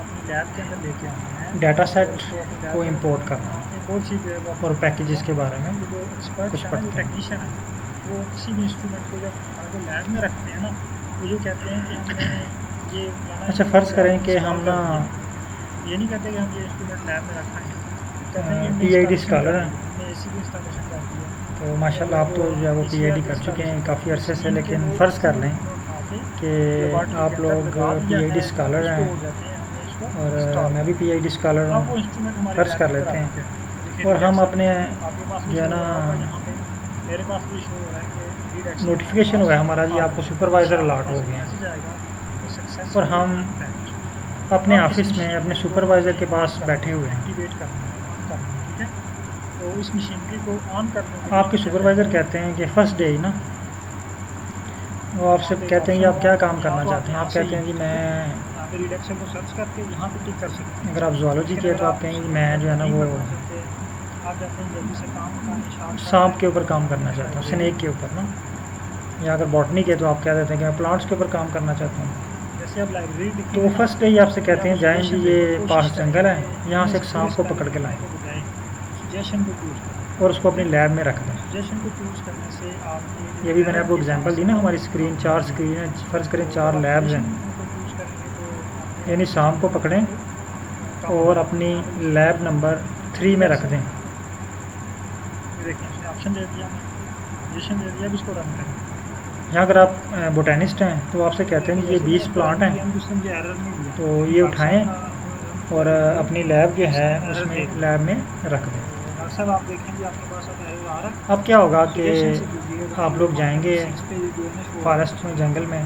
अपनी लैब के अंदर लेके आना है, डाटा सेट को इंपोर्ट करना है एक और चीज़ है वो और पैकेजेस के बारे में जो एक्सपर्ट कुछ है, जो पढ़ते हैं। टेक्नीशियन है, वो किसी भी इंस्ट्रूमेंट को जब आगे लैब में रखते हैं ना, वो ये कहते हैं कि हमने ये अच्छा फ़र्ज़ करें कि हम ना ये नहीं कहते कि हम ये इंस्ट्रूमेंट लैब में रखा है, कहते हैं कि हमने PID installation स्कॉलर कर हैं। दी, हमने एसी की इंस्टॉलेशन कर दी है। तो माशाल्लाह आप तो जो है वो PID कर चुके हैं काफ़ी अरसे से, लेकिन फ़र्ज़ कर लें कि आप लोग PID स्कॉलर हैं और मैं भी PID स्कॉलर हूँ, फ़र्ज़ कर लेते हैं, और हम अपने जो है ना मेरे पास भी शो हो रहा है कि नोटिफिकेशन हुआ है हमारा जी आपको सुपरवाइज़र अलॉट हो गए हैं, और हम अपने ऑफिस में अपने सुपरवाइज़र के पास बैठे हुए हैं। एक्टिवेट करना है, ठीक है। तो इस मशीनरी को ऑन करने के आपके सुपरवाइज़र कहते हैं कि फ़र्स्ट डे ही ना, वो आपसे कहते हैं कि आप क्या काम करना चाहते हैं, आप कहते हैं कि मैं, यहाँ पे रिडक्शन को सर्च करके यहाँ पे टिक कर सकते हैं। अगर आप ज़ूलॉजी के तो आप कहेंगे कि मैं जो है ना वो आप जाते हैं जल्दी से काम सांप के ऊपर काम करना चाहता हूँ, स्नेक के ऊपर ना, या अगर बॉटनी के तो आप क्या कहते हैं कि मैं प्लांट्स के ऊपर काम करना चाहता हूँ। जैसे आप लाइब्रेरी तो फर्स्ट डे ही आपसे कहते हैं जाएं जी ये पास जंगल है, यहाँ से एक सांप को पकड़ के लाएं सजेशन को चूज़ करें और उसको अपनी लैब में रख दें। सजेशन को चूज़ करने से आप ये भी मैंने आपको एग्जांपल दी ना, हमारी स्क्रीन 4 स्क्रीन है, फ़र्ज़ करें 4 लैब्स हैं, चूज़ करेंगे तो यानी सांप को पकड़ें और अपनी लैब नंबर 3 में रख दें। ये देखिए इसने ऑप्शन दे दिया, पोजीशन दे दिया, अब इसको रन करें। यहाँ अगर आप बोटेनिस्ट हैं तो आपसे कहते हैं कि ये 20 प्लांट हैं, एरर नहीं दिया तो ये उठाएं और अपनी लैब जो है उसमें लैब में रख दें। डॉक्टर साहब आप देखेंगे आपके पास अब एरर आ रहा है। अब क्या होगा कि Suggestion से कीजिएगा। आप लोग जाएंगे 6 पे ये DNS वो फॉरेस्ट में, जंगल में,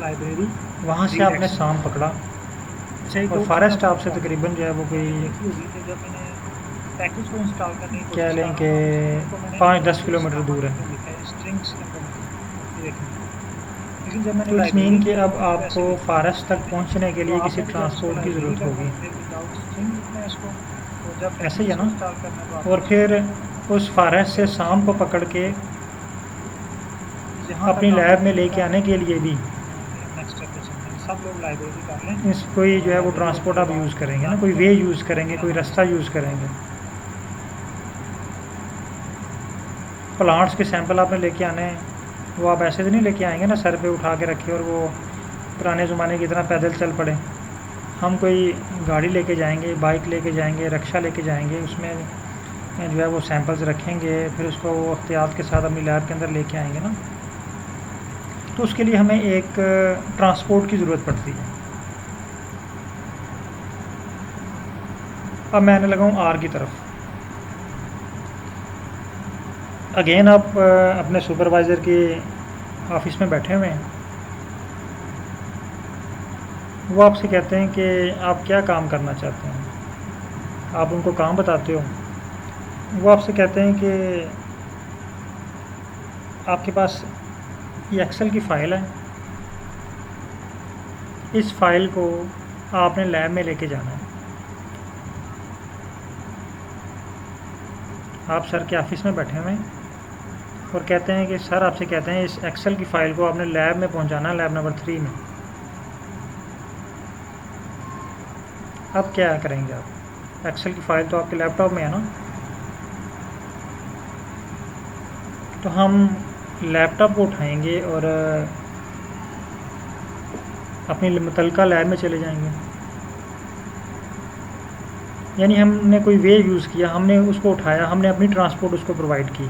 लाइब्रेरी, वहाँ से आपने सांप पकड़ा अच्छा एक और और फॉरेस्ट चीज़ आपको आपसे तकरीबन जो है वो कोई देखी होगी कि जब मैंने पैकेज को इंस्टॉल करने की क्या कोशिश लें कर कि रहा हूं, तो मैंने 5-10 किलोमीटर दूर है। लिखा है स्ट्रिंग्स नंबर, ये देखें। लेकिन जब मैंने तो इस मीन कि अब लाइब्रेरी आपको फॉरेस्ट तक पहुँचने के लिए किसी ट्रांसपोर्ट की ज़रूरत होगी, ऐसे ही है ना। और फिर उस फॉरेस्ट से सांप को पकड़ के अपनी लैब में लेके आने के लिए भी सब लोग लाइब्रेरी कर लें। इस कोई जो है वो ट्रांसपोर्ट आप यूज़ करेंगे ना, कोई वे यूज़ करेंगे, कोई रास्ता यूज़ करेंगे। प्लांट्स के सैंपल आपने लेके आने हैं, वो आप ऐसे तो नहीं लेके आएंगे ना सर पे उठा के रखे और वो पुराने ज़माने की तरह पैदल चल पड़े। हम कोई गाड़ी लेके जाएंगे, बाइक लेके जाएंगे, रिक्शा लेके जाएंगे, उसमें जो है वो सैंपल्स रखेंगे, फिर उसको वो एहतियात के साथ अपनी लैब के अंदर लेके आएंगे ना। तो उसके लिए हमें एक ट्रांसपोर्ट की ज़रूरत पड़ती है। अब मैं आने लगा हूँ आर की तरफ। अगेन आप अपने सुपरवाइज़र के ऑफिस में बैठे हुए हैं, वो आपसे कहते हैं कि आप क्या काम करना चाहते हैं, आप उनको काम बताते हो। वो आपसे कहते हैं कि आपके पास ये एक्सेल की फ़ाइल है, इस फाइल को आपने लैब में लेके जाना है। आप सर के ऑफिस में बैठे हुए हैं और कहते हैं कि सर आपसे कहते हैं इस एक्सेल की फ़ाइल को आपने लैब में पहुंचाना है, लैब नंबर 3 में। अब क्या करेंगे आप? एक्सेल की फ़ाइल तो आपके लैपटॉप में है ना, तो हम लैपटॉप को उठाएंगे और अपनी मुतलका लैब में चले जाएंगे। यानी हमने कोई वे यूज़ किया, हमने उसको उठाया, हमने अपनी ट्रांसपोर्ट उसको प्रोवाइड की।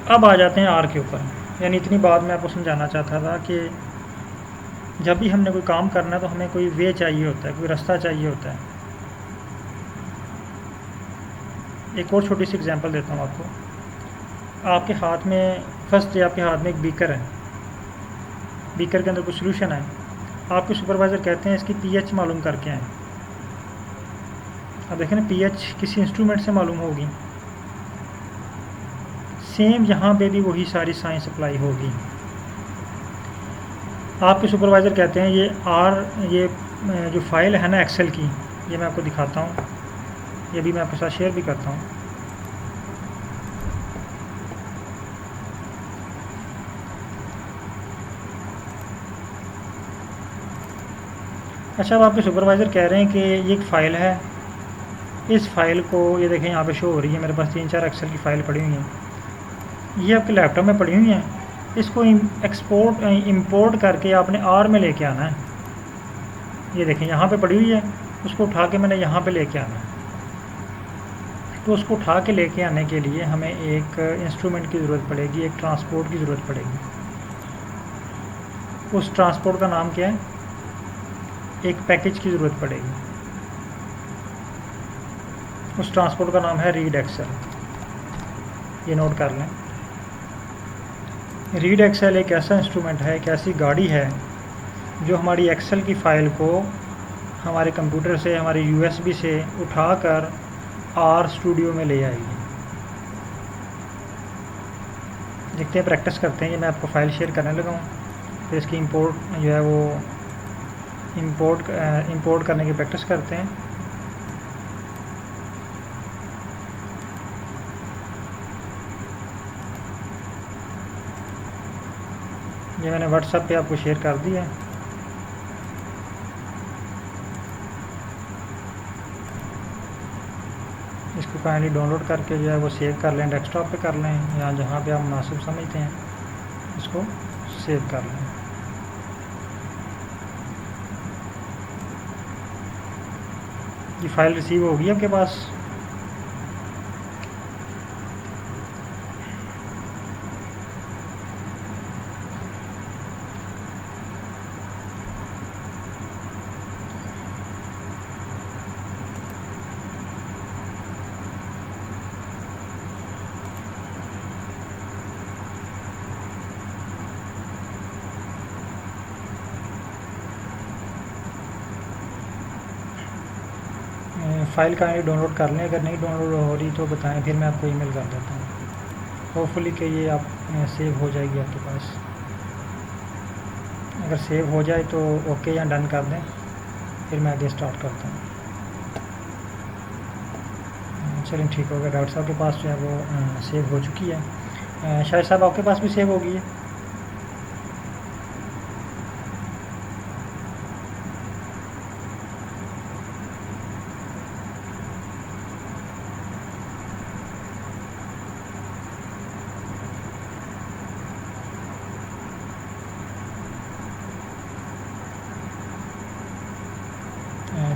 अब आ जाते हैं आर के ऊपर। यानी इतनी बात मैं आपको समझाना चाहता था कि जब भी हमने कोई काम करना है तो हमें कोई वे चाहिए होता है, कोई रास्ता चाहिए होता है। एक और छोटी सी एग्जांपल देता हूँ आपको। आपके हाथ में फर्स्ट डे आपके हाथ में एक बीकर है, बीकर के अंदर कुछ सोल्यूशन है। आपके सुपरवाइज़र कहते हैं इसकी पीएच मालूम करके आएँ। अब देखें ना, पीएच किसी इंस्ट्रूमेंट से मालूम होगी। सेम यहाँ पे भी वही सारी साइंस अप्लाई होगी। आपके सुपरवाइज़र कहते हैं ये जो फाइल है ना एक्सेल की, ये मैं आपको दिखाता हूँ, ये भी मैं आपके साथ शेयर भी करता हूँ। अच्छा, अब आपके सुपरवाइज़र कह रहे हैं कि ये एक फ़ाइल है, इस फाइल को ये देखें यहाँ पे शो हो रही है, मेरे पास 3-4 एक्सेल की फ़ाइल पड़ी हुई हैं, ये आपके लैपटॉप में पड़ी हुई हैं। इसको इंपोर्ट करके आपने आर में लेके आना है। ये देखें यहाँ पे पड़ी हुई है, उसको उठा के मैंने यहाँ पे लेके आना है। तो उसको उठा के लेके आने के लिए हमें एक इंस्ट्रूमेंट की ज़रूरत पड़ेगी, एक ट्रांसपोर्ट की ज़रूरत पड़ेगी। उस ट्रांसपोर्ट का नाम क्या है? एक पैकेज की ज़रूरत पड़ेगी। उस ट्रांसपोर्ट का नाम है रीड एक्सेल। ये नोट कर लें। रीड एक्सेल एक ऐसा इंस्ट्रूमेंट है, एक ऐसी गाड़ी है जो हमारी एक्सेल की फ़ाइल को हमारे कंप्यूटर से, हमारे यूएसबी से उठाकर आर स्टूडियो में ले आएगी। देखते हैं, प्रैक्टिस करते हैं। ये मैं आपको फ़ाइल शेयर करने लगा हूँ, फिर इसकी इंपोर्ट जो है वो इंपोर्ट करने की प्रैक्टिस करते हैं। ये मैंने व्हाट्सएप पे आपको शेयर कर दिया है। इसको काइंडली डाउनलोड करके जो है वो सेव कर लें, डेस्कटॉप पे कर लें या जहाँ पे आप मुनासिब समझते हैं इसको सेव कर लें। ये फ़ाइल रिसीव होगी आपके पास। फ़ाइल काइंडली डाउनलोड कर लें, अगर नहीं डाउनलोड हो रही तो बताएं, फिर मैं आपको ईमेल कर देता हूँ। होपफुली कि ये आप सेव हो जाएगी आपके पास। अगर सेव हो जाए तो ओके या डन कर दें, फिर मैं आगे स्टार्ट करता हूँ। चलिए ठीक हो गया। डॉक्टर साहब के पास जो है वो सेव हो चुकी है। शाहिद साहब आपके पास भी सेव हो गई है?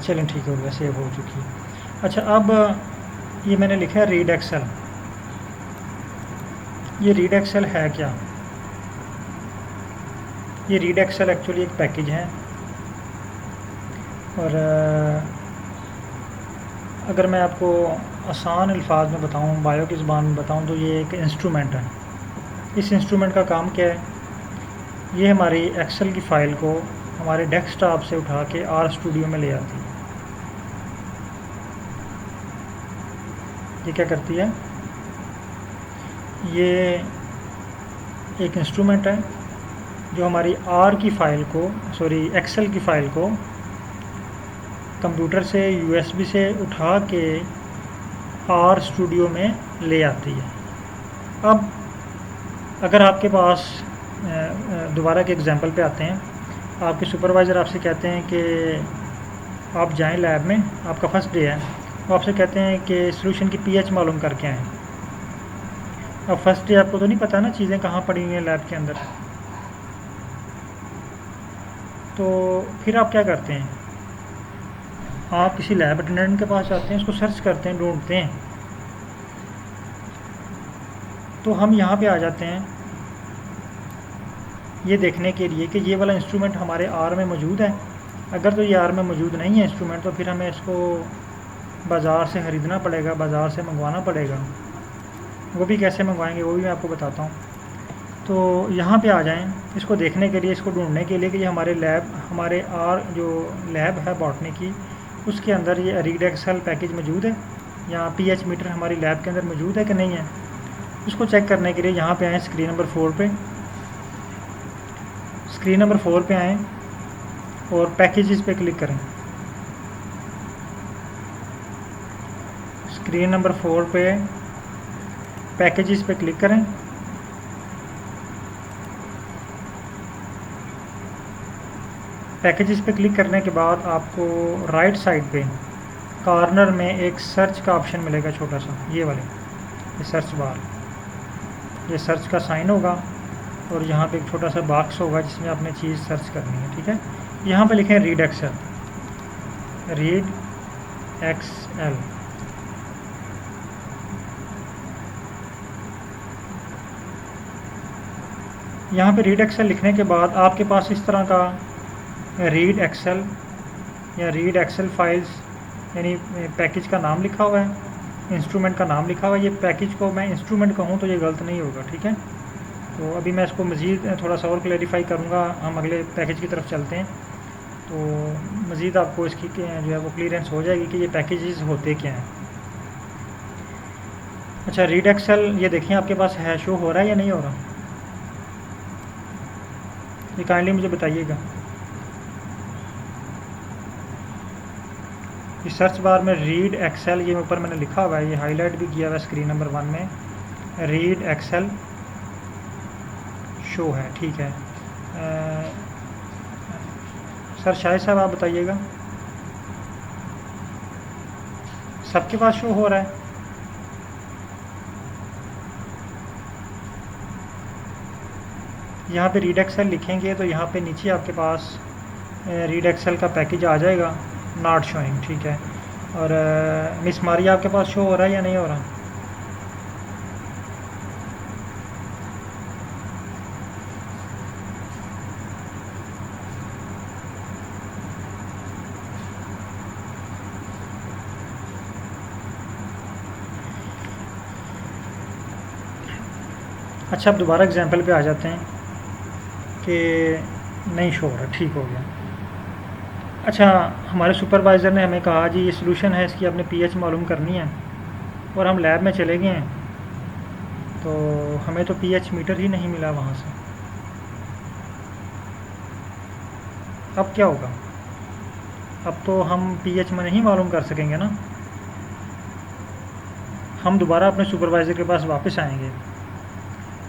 चलें ठीक हो गया, सेव हो चुकी है। अच्छा, अब ये मैंने लिखा है रीड एक्सेल। ये रीड एक्सेल है क्या? ये रीड एक्सेल एक्चुअली एक पैकेज है, और अगर मैं आपको आसान अल्फाज में बताऊं, बायो की ज़बान में बताऊं, तो ये एक इंस्ट्रूमेंट है। इस इंस्ट्रूमेंट का काम क्या है? ये हमारी एक्सेल की फ़ाइल को हमारे डेस्कटॉप से उठा के आर स्टूडियो में ले आती है। ये क्या करती है? ये एक इंस्ट्रूमेंट है जो हमारी आर की फ़ाइल को, सॉरी एक्सेल की फ़ाइल को कंप्यूटर से यूएसबी से उठा के आर स्टूडियो में ले आती है। अब अगर आपके पास दोबारा के एग्ज़ाम्पल पे आते हैं, आपके सुपरवाइज़र आपसे कहते हैं कि आप जाएं लैब में, आपका फर्स्ट डे है, वो आपसे कहते हैं कि सॉल्यूशन की पीएच मालूम करके आएँ। अब फर्स्ट डे आपको तो नहीं पता ना चीज़ें कहाँ पड़ी हुई हैं लैब के अंदर, तो फिर आप क्या करते हैं? आप किसी लैब अटेंडेंट के पास जाते हैं, उसको सर्च करते हैं, ढूंढते हैं। तो हम यहाँ पे आ जाते हैं ये देखने के लिए कि ये वाला इंस्ट्रूमेंट हमारे आर में मौजूद है। अगर तो ये आर में मौजूद नहीं है इंस्ट्रूमेंट, तो फिर हमें इसको बाज़ार से ख़रीदना पड़ेगा, बाज़ार से मंगवाना पड़ेगा। वो भी कैसे मंगवाएंगे वो भी मैं आपको बताता हूँ। तो यहाँ पे आ जाएं इसको देखने के लिए, इसको ढूंढने के लिए कि ये हमारे लैब, हमारे आर जो लैब है बॉटनी की, उसके अंदर ये रीड एक्सेल पैकेज मौजूद है, या पीएच मीटर हमारी लैब के अंदर मौजूद है कि नहीं है। उसको चेक करने के लिए यहाँ पे आएँ स्क्रीन नंबर 4 पे। स्क्रीन नंबर 4 पे आएँ और पैकेजेस पे क्लिक करें। स्क्रीन नंबर 4 पे पैकेजेस पे क्लिक करें। पैकेजेस पे क्लिक करने के बाद आपको राइट साइड पे कॉर्नर में एक सर्च का ऑप्शन मिलेगा, छोटा सा, ये वाले, ये सर्च बार, ये सर्च का साइन होगा, और यहाँ पे एक छोटा सा बॉक्स होगा जिसमें आपने चीज़ सर्च करनी है। ठीक है, यहाँ पे लिखें रीड एक्सेल, रीड एक्सेल। यहाँ पे रीड एक्सेल लिखने के बाद आपके पास इस तरह का रीड एक्सेल या रीड एक्सेल फाइल्स यानी पैकेज का नाम लिखा हुआ है, इंस्ट्रूमेंट का नाम लिखा हुआ है। ये पैकेज को मैं इंस्ट्रूमेंट कहूँ तो ये गलत नहीं होगा। ठीक है, तो अभी मैं इसको मज़ीद थोड़ा सा और क्लैरिफाई करूँगा, हम अगले पैकेज की तरफ चलते हैं, तो मज़ीद आपको इसकी जो है वो क्लियरेंस हो जाएगी कि ये पैकेजेस होते क्या हैं। अच्छा, रीड एक्सेल ये देखें आपके पास है, शो हो रहा है या नहीं हो रहा, ये काइंडली मुझे बताइएगा। इस सर्च बार में रीड एक्सेल, ये ऊपर मैंने लिखा हुआ है, ये हाईलाइट भी किया हुआ है स्क्रीन नंबर 1 में, रीड एक्सेल शो है। ठीक है, सर शाहिद साहब आप बताइएगा, सबके पास शो हो रहा है? यहाँ पे रीड एक्सेल लिखेंगे तो यहाँ पे नीचे आपके पास रीड एक्सेल का पैकेज आ जाएगा, नॉट शोइंग। ठीक है, और मिस मारिया आपके पास शो हो रहा है या नहीं हो रहा? अच्छा, अब दोबारा एग्जांपल पे आ जाते हैं कि नहीं शो हो रहा। ठीक हो गया, अच्छा, हमारे सुपरवाइज़र ने हमें कहा जी ये सॉल्यूशन है, इसकी आपने पीएच मालूम करनी है, और हम लैब में चले गए हैं तो हमें तो पीएच मीटर ही नहीं मिला वहाँ से। अब क्या होगा? अब तो हम पीएच में नहीं मालूम कर सकेंगे ना। हम दोबारा अपने सुपरवाइज़र के पास वापस आएंगे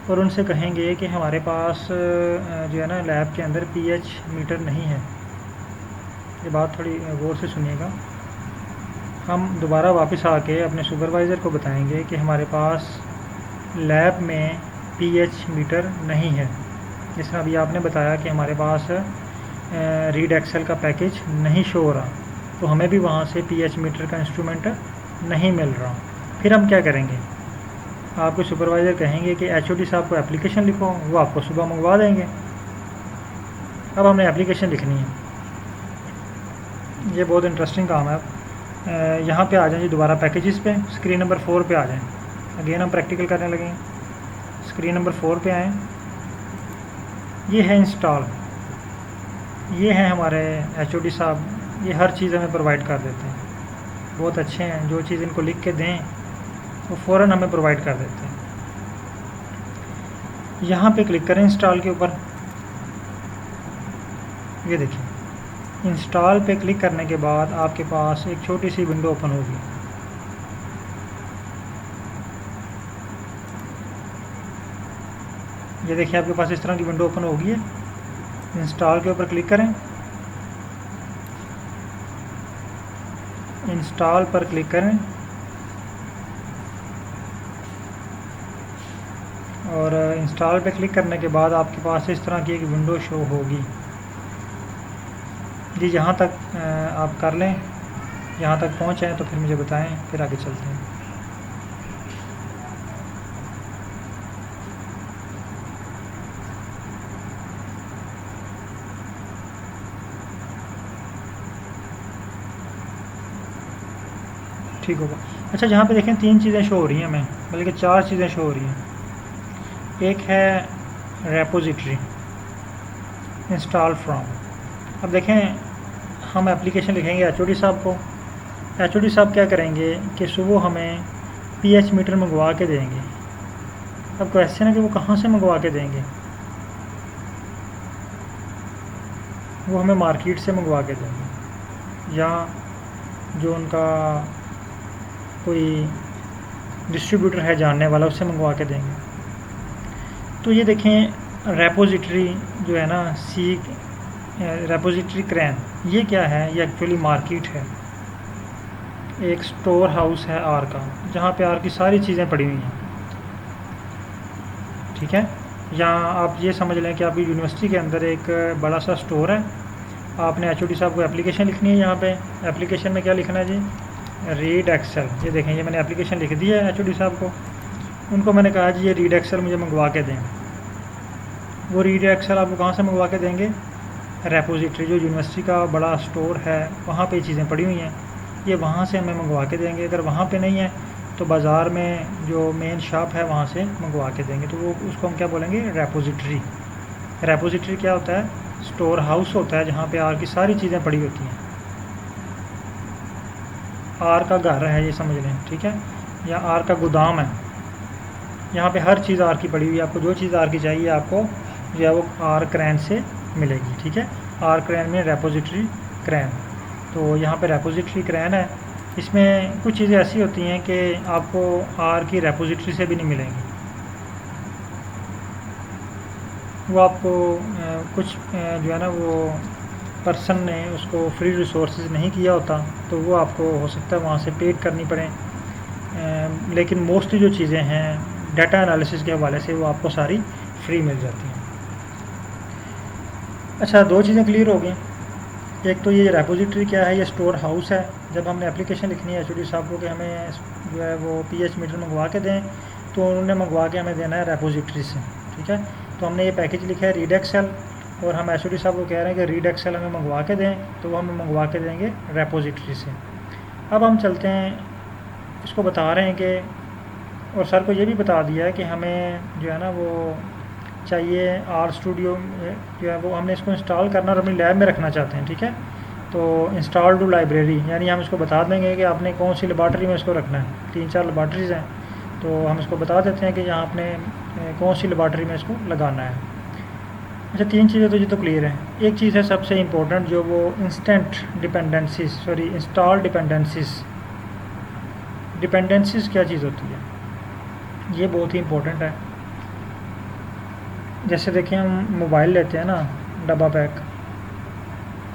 और उनसे कहेंगे कि हमारे पास जो है ना लैब के अंदर पीएच मीटर नहीं है। ये बात थोड़ी गौर से सुनिएगा। हम दोबारा वापस आके अपने सुपरवाइज़र को बताएंगे कि हमारे पास लैब में पीएच मीटर नहीं है। जिस तरह अभी आपने बताया कि हमारे पास रीड एक्सेल का पैकेज नहीं शो हो रहा, तो हमें भी वहाँ से पीएच मीटर का इंस्ट्रूमेंट नहीं मिल रहा। फिर हम क्या करेंगे? आपके सुपरवाइज़र कहेंगे कि एचओडी साहब को एप्लीकेशन लिखो, वो आपको सुबह मंगवा देंगे। अब हमने एप्लीकेशन लिखनी है। ये बहुत इंटरेस्टिंग काम है। अब यहाँ पे आ जाएं जी, दोबारा पैकेजेस पे, स्क्रीन नंबर 4 पे आ जाएं। अगेन हम प्रैक्टिकल करने लगे। स्क्रीन नंबर 4 पे आएँ। ये है इंस्टॉल। ये हैं हमारे एचओडी साहब, ये हर चीज़ हमें प्रोवाइड कर देते हैं, बहुत अच्छे हैं। जो चीज़ इनको लिख के दें वो फ़ौरन हमें प्रोवाइड कर देते हैं। यहाँ पे क्लिक करें इंस्टॉल के ऊपर। ये देखिए, इंस्टॉल पे क्लिक करने के बाद आपके पास एक छोटी सी विंडो ओपन होगी। ये देखिए, आपके पास इस तरह की विंडो ओपन होगी है। इंस्टॉल के ऊपर क्लिक करें। इंस्टॉल पर क्लिक करें और इंस्टॉल पे क्लिक करने के बाद आपके पास इस तरह की एक विंडो शो होगी जी। यहाँ तक आप कर लें, यहाँ तक पहुँचे तो फिर मुझे बताएं, फिर आगे चलते हैं। ठीक होगा। अच्छा, यहाँ पे देखें 3 चीज़ें शो हो रही हैं हमें, बल्कि 4 चीज़ें शो हो रही हैं। एक है रेपोजिटरी, इंस्टॉल फ्रॉम। अब देखें, हम एप्लीकेशन लिखेंगे एचओडी साहब को। एचओडी साहब क्या करेंगे कि सुबह हमें पीएच मीटर मंगवा के देंगे। अब क्वेश्चन है कि वो कहाँ से मंगवा के देंगे? वो हमें मार्केट से मंगवा के देंगे, या जो उनका कोई डिस्ट्रीब्यूटर है जानने वाला, उससे मंगवा के देंगे। तो ये देखें, रेपोजिटरी जो है ना, रेपोजिटरी क्रैन, ये क्या है? ये एक्चुअली मार्केट है, एक स्टोर हाउस है आर का, जहाँ पे आर की सारी चीज़ें पड़ी हुई हैं। ठीक है, या आप ये समझ लें कि आपकी यूनिवर्सिटी के अंदर एक बड़ा सा स्टोर है। आपने एचओडी साहब को एप्लीकेशन लिखनी है। यहाँ पे एप्लीकेशन में क्या लिखना है जी? Read Excel. ये देखें, ये मैंने एप्लीकेशन लिख दी है एचओडी साहब को। उनको मैंने कहा जी ये रीड एक्सेल मुझे मंगवा के दें। वो रीड एक्सेल आपको कहाँ से मंगवा के देंगे? रेपोजिटरी, जो यूनिवर्सिटी का बड़ा स्टोर है, वहाँ पे चीज़ें पड़ी हुई हैं, ये वहाँ से हमें मंगवा के देंगे। अगर वहाँ पे नहीं है तो बाज़ार में जो मेन शॉप है वहाँ से मंगवा के देंगे। तो वो उसको हम क्या बोलेंगे? रेपोजिटरी। रेपोजिटरी क्या होता है? स्टोर हाउस होता है, जहाँ पे आर की सारी चीज़ें पड़ी होती हैं। आर का घर है ये समझ लें, ठीक है, या आर का गोदाम है। यहाँ पे हर चीज़ आर की पड़ी हुई है। आपको जो चीज़ आर की चाहिए आपको जो है वो आर क्रैन से मिलेगी। ठीक है, आर क्रैन में रेपोजिटरी क्रैन। तो यहाँ पे रेपोजिटरी क्रैन है। इसमें कुछ चीज़ें ऐसी होती हैं कि आपको आर की रेपोजिटरी से भी नहीं मिलेंगी। वो आपको कुछ जो है ना वो पर्सन ने उसको फ्री रिसोर्सेज नहीं किया होता, तो वो आपको हो सकता है वहाँ से पेड करनी पड़े। लेकिन मोस्टली जो चीज़ें हैं डाटा एनालिसिस के हवाले से वो आपको सारी फ्री मिल जाती हैं। अच्छा, 2 चीज़ें क्लियर हो गई। एक तो ये रेपोजिटरी क्या है, ये स्टोर हाउस है। जब हमने एप्लीकेशन लिखनी है एचओडी साहब को कि हमें जो है वो पीएच मीटर मंगवा के दें, तो उन्होंने मंगवा के हमें देना है रेपोजिटरी से। ठीक है, तो हमने ये पैकेज लिखा है रीड एक्सेल, और हम एचओडी साहब को कह रहे हैं कि रीड एक्सेल हमें मंगवा के दें, तो वो हमें मंगवा के देंगे रेपोजिटरी से। अब हम चलते हैं, इसको बता रहे हैं कि, और सर को ये भी बता दिया है कि हमें जो है ना वो चाहिए आर स्टूडियो जो है वो हमने इसको इंस्टॉल करना और अपनी लैब में रखना चाहते हैं। ठीक है, तो इंस्टॉल टू लाइब्रेरी, यानी हम इसको बता देंगे कि आपने कौन सी लेबॉर्ट्री में इसको रखना है। 3-4 लेबॉर्ट्रीज़ हैं, तो हम इसको बता देते हैं कि यहाँ आपने कौन सी लेबॉर्ट्री में इसको लगाना है। अच्छा, 3 चीज़ें तो ये तो क्लियर हैं। एक चीज़ है सबसे इम्पोर्टेंट, जो वो instant dependencies, sorry install dependencies. Dependencies क्या चीज़ होती है, ये बहुत ही इम्पोर्टेंट है। जैसे देखिए हम मोबाइल लेते हैं ना, डब्बा पैक,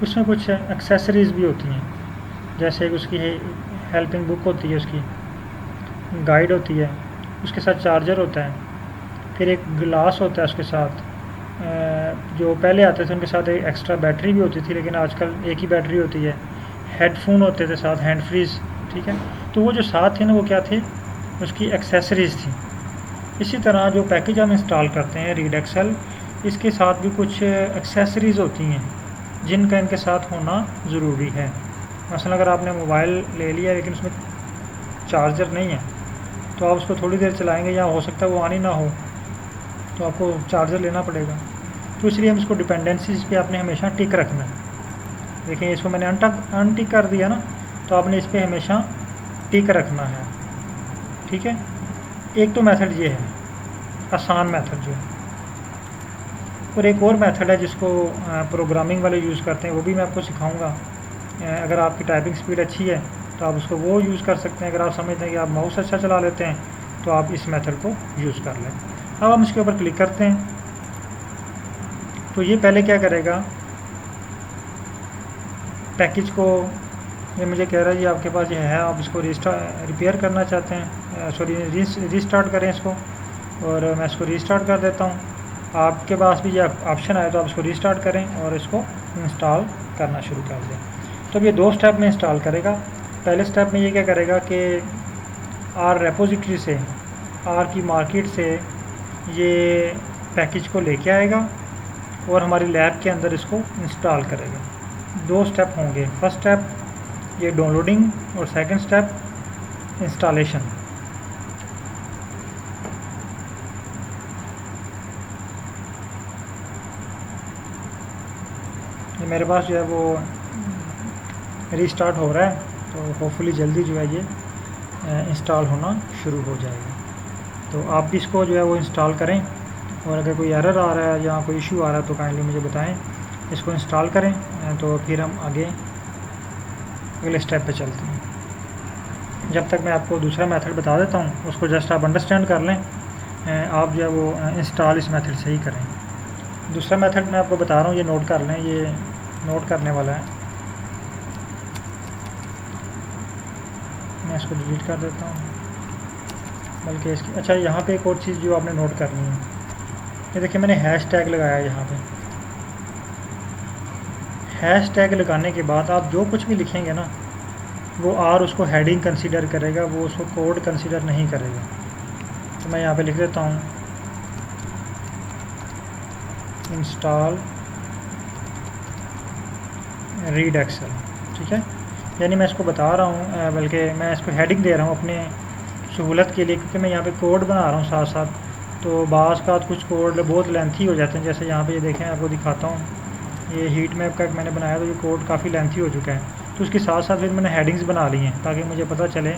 उसमें कुछ एक्सेसरीज़ भी होती हैं। जैसे उसकी हेल्पिंग बुक होती है, उसकी गाइड होती है, उसके साथ चार्जर होता है, फिर एक गिलास होता है उसके साथ। जो पहले आते थे उनके साथ एक एक्स्ट्रा बैटरी भी होती थी, लेकिन आजकल एक ही बैटरी होती है। हेडफोन होते थे साथ, हैंड फ्रीज़, ठीक है। तो वो जो साथ थे ना, वो क्या थे, उसकी एक्सेसरीज़ थी। इसी तरह जो पैकेज हम इंस्टॉल करते हैं रीड एक्सेल, इसके साथ भी कुछ एक्सेसरीज़ होती हैं जिनका इनके साथ होना ज़रूरी है। मसलन अगर आपने मोबाइल ले लिया लेकिन उसमें चार्जर नहीं है, तो आप उसको थोड़ी देर चलाएंगे, या हो सकता है वो ऑन ही ना हो, तो आपको चार्जर लेना पड़ेगा। तो इसलिए हम इसको डिपेंडेंसीज पे आपने हमेशा टिक रखना है। देखिए इसको मैंने अनटिक कर दिया ना, तो आपने इस पर हमेशा टिक रखना है, ठीक है। एक तो मेथड ये है, आसान मेथड जो है, और एक और मेथड है जिसको प्रोग्रामिंग वाले यूज़ करते हैं, वो भी मैं आपको सिखाऊंगा। अगर आपकी टाइपिंग स्पीड अच्छी है तो आप उसको वो यूज़ कर सकते हैं। अगर आप समझते हैं कि आप माउस अच्छा चला लेते हैं, तो आप इस मेथड को यूज़ कर लें। अब हम इसके ऊपर क्लिक करते हैं, तो ये पहले क्या करेगा, पैकेज को, ये मुझे कह रहा है जी आपके पास ये है, आप इसको रिपेयर करना चाहते हैं, सॉरी रीस्टार्ट करें इसको, और मैं इसको रीस्टार्ट कर देता हूँ। आपके पास भी ये ऑप्शन आए तो आप इसको रीस्टार्ट करें और इसको इंस्टॉल करना शुरू कर दें। तो अब ये 2 स्टेप में इंस्टॉल करेगा। पहले स्टेप में ये क्या करेगा कि आर रेपोजिटरी से, आर की मार्केट से ये पैकेज को लेके आएगा और हमारी लैब के अंदर इसको इंस्टॉल करेगा। 2 स्टेप होंगे, फर्स्ट स्टेप ये डाउनलोडिंग और सेकंड स्टेप इंस्टॉलेशन। ये मेरे पास जो है वो रीस्टार्ट हो रहा है, तो होपफुली जल्दी जो है ये इंस्टॉल होना शुरू हो जाएगा। तो आप भी इसको जो है वो इंस्टॉल करें, और अगर कोई एरर आ रहा है या कोई इशू आ रहा है तो काइंडली मुझे बताएं, इसको इंस्टॉल करें। तो फिर हम आगे अगले स्टेप पे चलते हैं। जब तक मैं आपको दूसरा मेथड बता देता हूँ, उसको जस्ट आप अंडरस्टैंड कर लें। आप जो है वो इंस्टॉल इस मेथड से ही करें। दूसरा मेथड मैं आपको बता रहा हूँ, ये नोट कर लें, ये नोट करने वाला है। मैं इसको डिलीट कर देता हूँ, बल्कि इसकी, अच्छा यहाँ पे एक और चीज़ जो आपने नोट करनी है, ये देखिए मैंने हैश टैग लगाया है यहाँ पे। हैश टैग लगाने के बाद आप जो कुछ भी लिखेंगे ना, वो आर उसको हेडिंग कंसीडर करेगा, वो उसको कोड कंसीडर नहीं करेगा। तो मैं यहाँ पे लिख देता हूँ इंस्टॉल रीड एक्सेल, ठीक है। यानी मैं इसको बता रहा हूँ, बल्कि मैं इसको हेडिंग दे रहा हूँ अपने सहूलत के लिए, क्योंकि मैं यहाँ पे कोड बना रहा हूँ साथ साथ। तो बाज़ का कुछ कोड बहुत लेंथी हो जाते हैं, जैसे यहाँ पे ये देखें, आपको दिखाता हूँ, ये हीट मैप का मैंने बनाया, तो ये कोड काफ़ी लेंथी हो चुका है। तो उसके साथ साथ फिर मैंने हेडिंग्स बना ली हैं, ताकि मुझे पता चले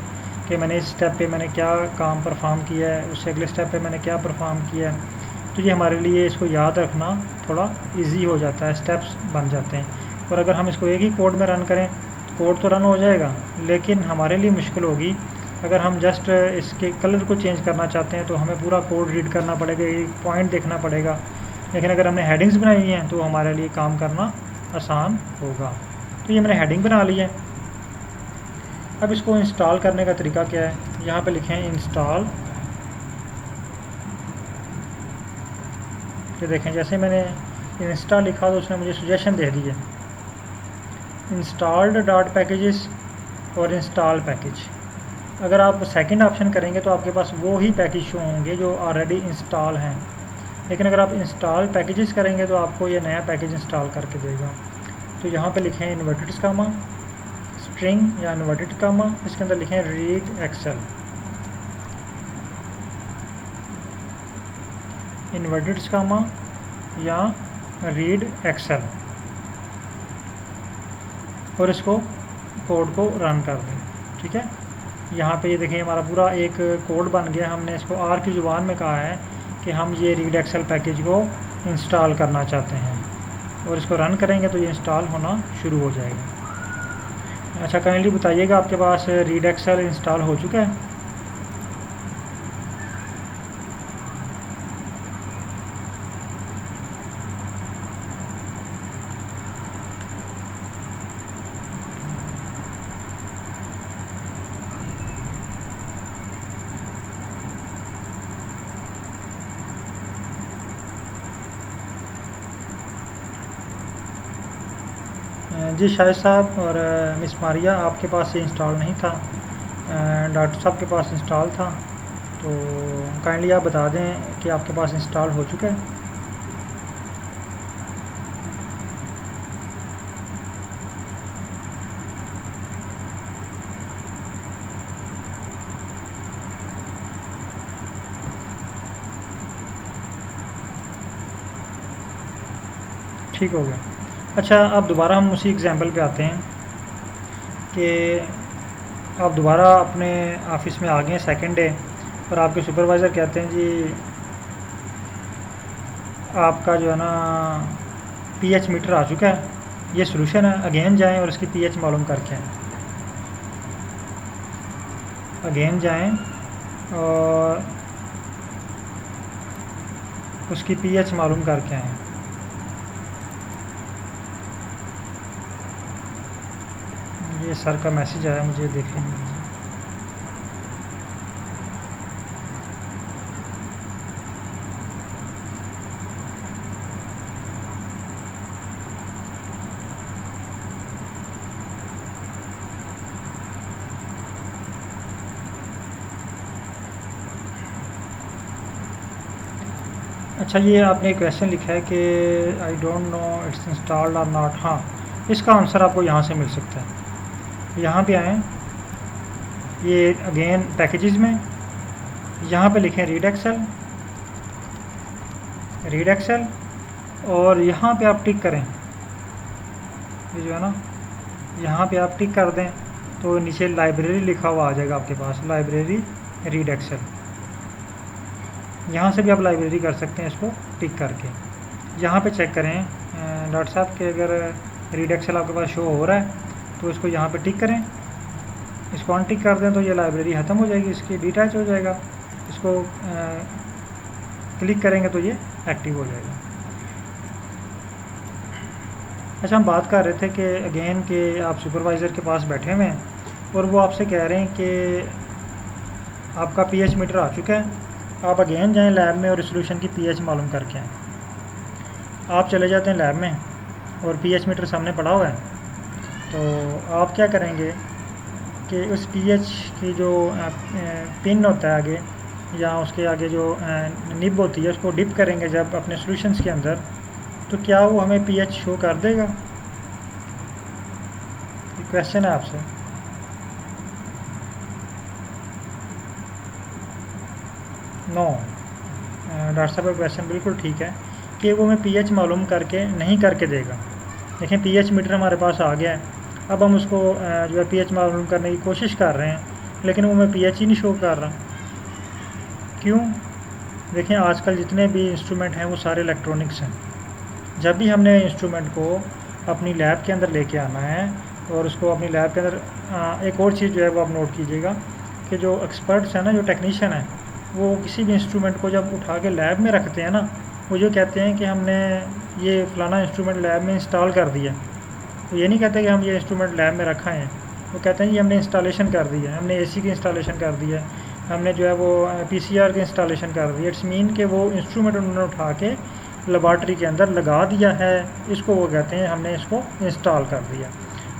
कि मैंने इस स्टेप पे मैंने क्या काम परफॉर्म किया है, उससे अगले स्टेप पे मैंने क्या परफॉर्म किया है। तो ये हमारे लिए इसको याद रखना थोड़ा ईजी हो जाता है, स्टेप्स बन जाते हैं। और अगर हम इसको एक ही कोड में रन करें, कोड तो रन हो जाएगा, लेकिन हमारे लिए मुश्किल होगी। अगर हम जस्ट इसके कलर को चेंज करना चाहते हैं तो हमें पूरा कोड रीड करना पड़ेगा, एक पॉइंट देखना पड़ेगा। लेकिन अगर हमने हेडिंग्स बनाई हैं तो हमारे लिए काम करना आसान होगा। तो ये मैंने हेडिंग बना ली है। अब इसको इंस्टॉल करने का तरीका क्या है, यहाँ पे लिखें इंस्टॉल। ये देखें, जैसे मैंने इंस्टा लिखा तो उसने मुझे सजेशन दे दी है, इंस्टॉल्ड डॉट पैकेजेस और इंस्टॉल पैकेज। अगर आप सेकंड ऑप्शन करेंगे तो आपके पास वो ही पैकेज शो होंगे जो ऑलरेडी इंस्टॉल हैं, लेकिन अगर आप इंस्टॉल पैकेजेस करेंगे तो आपको ये नया पैकेज इंस्टॉल करके देगा। तो यहाँ पे लिखें इन्वर्टेड कामा स्ट्रिंग या इन्वर्टेड कामा, इसके अंदर लिखें रीड एक्सेल, इन्वर्टेड कामा या रीड एक्सेल। और इसको कोड को रन कर दें। ठीक है, यहाँ पे ये देखें हमारा पूरा एक कोड बन गया। हमने इसको आर की ज़ुबान में कहा है कि हम ये रीड एक्सेल पैकेज को इंस्टॉल करना चाहते हैं, और इसको रन करेंगे तो ये इंस्टॉल होना शुरू हो जाएगा। अच्छा, काइंडली बताइएगा आपके पास रीड एक्सेल इंस्टॉल हो चुका है? जी शाहिद साहब और मिस मारिया, आपके पास ये इंस्टॉल नहीं था, डॉक्टर साहब के पास इंस्टॉल था, तो काइंडली आप बता दें कि आपके पास इंस्टॉल हो चुका है। ठीक हो गया। अच्छा, अब दोबारा हम उसी एग्जांपल पे आते हैं कि आप दोबारा अपने ऑफिस में आ गए हैं सेकंड डे, और आपके सुपरवाइज़र कहते हैं जी आपका जो है ना पीएच मीटर आ चुका है, ये सॉल्यूशन है, अगेन जाएं और इसकी पीएच मालूम करके आएँ। अगेन जाएं और उसकी पीएच मालूम करके आएँ। ये सर का मैसेज आया, मुझे देख लेंगे। अच्छा, ये आपने एक क्वेश्चन लिखा है कि I don't know it's installed और नॉट। हाँ, इसका आंसर आपको यहाँ से मिल सकता है। यहाँ पे आएँ, ये अगेन पैकेजेस में यहाँ पे लिखें रीड एक्सेल, और यहाँ पे आप टिक करें। ये जो है ना, यहाँ पे आप टिक कर दें तो नीचे लाइब्रेरी लिखा हुआ आ जाएगा आपके पास, लाइब्रेरी रीड एक्सेल। यहाँ से भी आप लाइब्रेरी कर सकते हैं इसको टिक करके। यहाँ पे चेक करें डॉक्टर साहब के अगर रीड एक्सेल आपके पास शो हो रहा है तो इसको यहाँ पे टिक करें, इसको अन टिक कर दें तो ये लाइब्रेरी ख़त्म हो जाएगी, इसकी डिटैच हो जाएगा। इसको क्लिक करेंगे तो ये एक्टिव हो जाएगा। अच्छा, हम बात कर रहे थे कि अगेन कि आप सुपरवाइज़र के पास बैठे हुए हैं और वो आपसे कह रहे हैं कि आपका पीएच मीटर आ चुका है, आप अगेन जाएं लैब में और सॉल्यूशन की पीएच मालूम करके आएँ। आप चले जाते हैं लैब में और पीएच मीटर सामने पड़ा हुआ है, तो आप क्या करेंगे कि उस पीएच की जो पिन होता है आगे, या उसके आगे जो निब होती है, उसको डिप करेंगे जब अपने सॉल्यूशंस के अंदर, तो क्या वो हमें पीएच शो कर देगा? ये क्वेश्चन है आपसे। नो, डॉक्टर साहब का क्वेश्चन बिल्कुल ठीक है कि वो हमें पीएच मालूम करके नहीं करके देगा। देखें, पीएच मीटर हमारे पास आ गया है, अब हम उसको जो है पीएच मालूम करने की कोशिश कर रहे हैं, लेकिन वो हमें पीएच ही नहीं शो कर रहा। क्यों? देखें, आजकल जितने भी इंस्ट्रूमेंट हैं वो सारे इलेक्ट्रॉनिक्स हैं। जब भी हमने इंस्ट्रूमेंट को अपनी लैब के अंदर लेके आना है और उसको अपनी लैब के अंदर एक और चीज़ जो है वो आप नोट कीजिएगा कि जो एक्सपर्ट्स हैं ना, जो टेक्नीशियन हैं, वो किसी भी इंस्ट्रूमेंट को जब उठा के लैब में रखते हैं ना, वो जो कहते हैं कि हमने ये फ़लाना इंस्ट्रूमेंट लैब में इंस्टॉल कर दिया, तो ये नहीं कहते कि हम ये इंस्ट्रूमेंट लैब में रखा है। वो कहते हैं जी हमने इंस्टॉलेशन कर दी है, हमने एसी की इंस्टॉलेशन कर दी है, हमने जो है वो पीसीआर की इंस्टॉलेशन कर दी है। इट्स मीन कि वो इंस्ट्रूमेंट उन्होंने उठा के लेबॉर्ट्री के अंदर लगा दिया है, इसको वो कहते हैं हमने इसको इंस्टॉल कर दिया।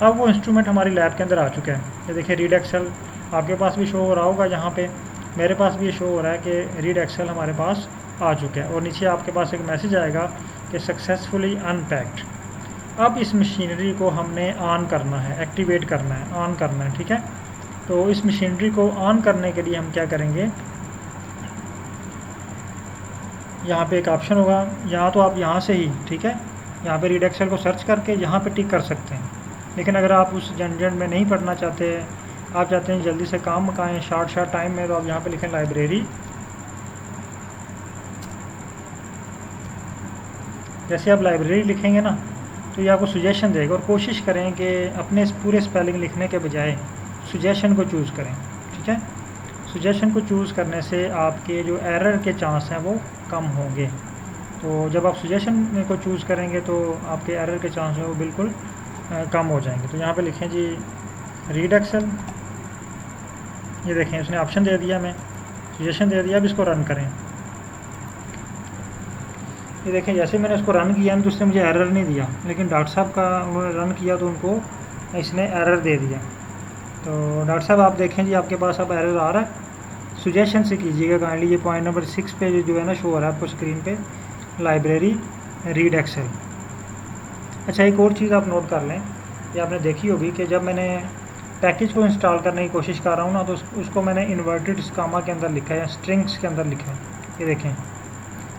अब वो इंस्ट्रूमेंट हमारी लैब के अंदर आ चुका है। ये देखिए रीड एक्सेल आपके पास भी शो हो रहा होगा, यहाँ पे मेरे पास भी ये शो हो रहा है कि रीड एक्सेल हमारे पास आ चुका है, और नीचे आपके पास एक मैसेज आएगा कि सक्सेसफुली अनपैक्ड। अब इस मशीनरी को हमने ऑन करना है, एक्टिवेट करना है, ऑन करना है। ठीक है, तो इस मशीनरी को ऑन करने के लिए हम क्या करेंगे, यहाँ पे एक ऑप्शन होगा, यहाँ तो आप यहाँ से ही, ठीक है, यहाँ पे रीड एक्सेल को सर्च करके यहाँ पे टिक कर सकते हैं। लेकिन अगर आप उस झंझट में नहीं पढ़ना चाहते, आप चाहते हैं जल्दी से काम मुकाएं शॉर्ट टाइम में, तो आप यहाँ पे लिखें लाइब्रेरी। जैसे आप लाइब्रेरी लिखेंगे ना तो ये आपको सुजेशन देगा, और कोशिश करें कि अपने पूरे स्पेलिंग लिखने के बजाय सुजेशन को चूज़ करें, ठीक है। सुजेशन को चूज़ करने से आपके जो एरर के चांस हैं वो कम होंगे। तो जब आप सुजेशन को चूज़ करेंगे तो आपके एरर के चांस हैं वो बिल्कुल कम हो जाएंगे। तो यहाँ पे लिखें जी रीड एक्सेल। ये देखें उसने ऑप्शन दे दिया, मैं सजेशन दे दिया, अब इसको रन करें। ये देखें जैसे मैंने इसको रन किया तो उसने मुझे एरर नहीं दिया, लेकिन डॉक्टर साहब का उन्होंने रन किया तो उनको इसने एरर दे दिया। तो डॉक्टर साहब आप देखें जी आपके पास अब एरर आ रहा है, सजेशन से कीजिएगा काइंडली। ये पॉइंट नंबर 6 पे जो है ना शो हो रहा है आपको स्क्रीन पे, लाइब्रेरी रीड एक्सेल। अच्छा एक और चीज़ आप नोट कर लें, ये आपने देखी होगी कि जब मैंने पैकेज को इंस्टॉल करने की कोशिश कर रहा हूँ ना तो उसको मैंने इन्वर्टेड स्कामा के अंदर लिखा है या स्ट्रिंग्स के अंदर लिखा है, ये देखें।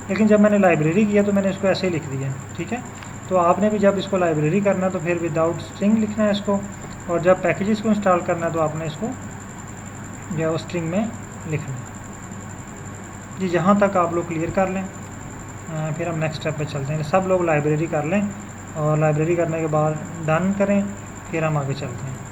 लेकिन जब मैंने लाइब्रेरी किया तो मैंने इसको ऐसे ही लिख दिया, ठीक है। तो आपने भी जब इसको लाइब्रेरी करना है तो फिर विदाउट स्ट्रिंग लिखना है इसको, और जब पैकेजेस को इंस्टॉल करना है तो आपने इसको जो है स्ट्रिंग में लिखना है जी। जहाँ तक आप लोग क्लियर कर लें फिर हम नेक्स्ट स्टेप पे चलते हैं। सब लोग लाइब्रेरी कर लें और लाइब्रेरी करने के बाद डन करें, फिर हम आगे चलते हैं।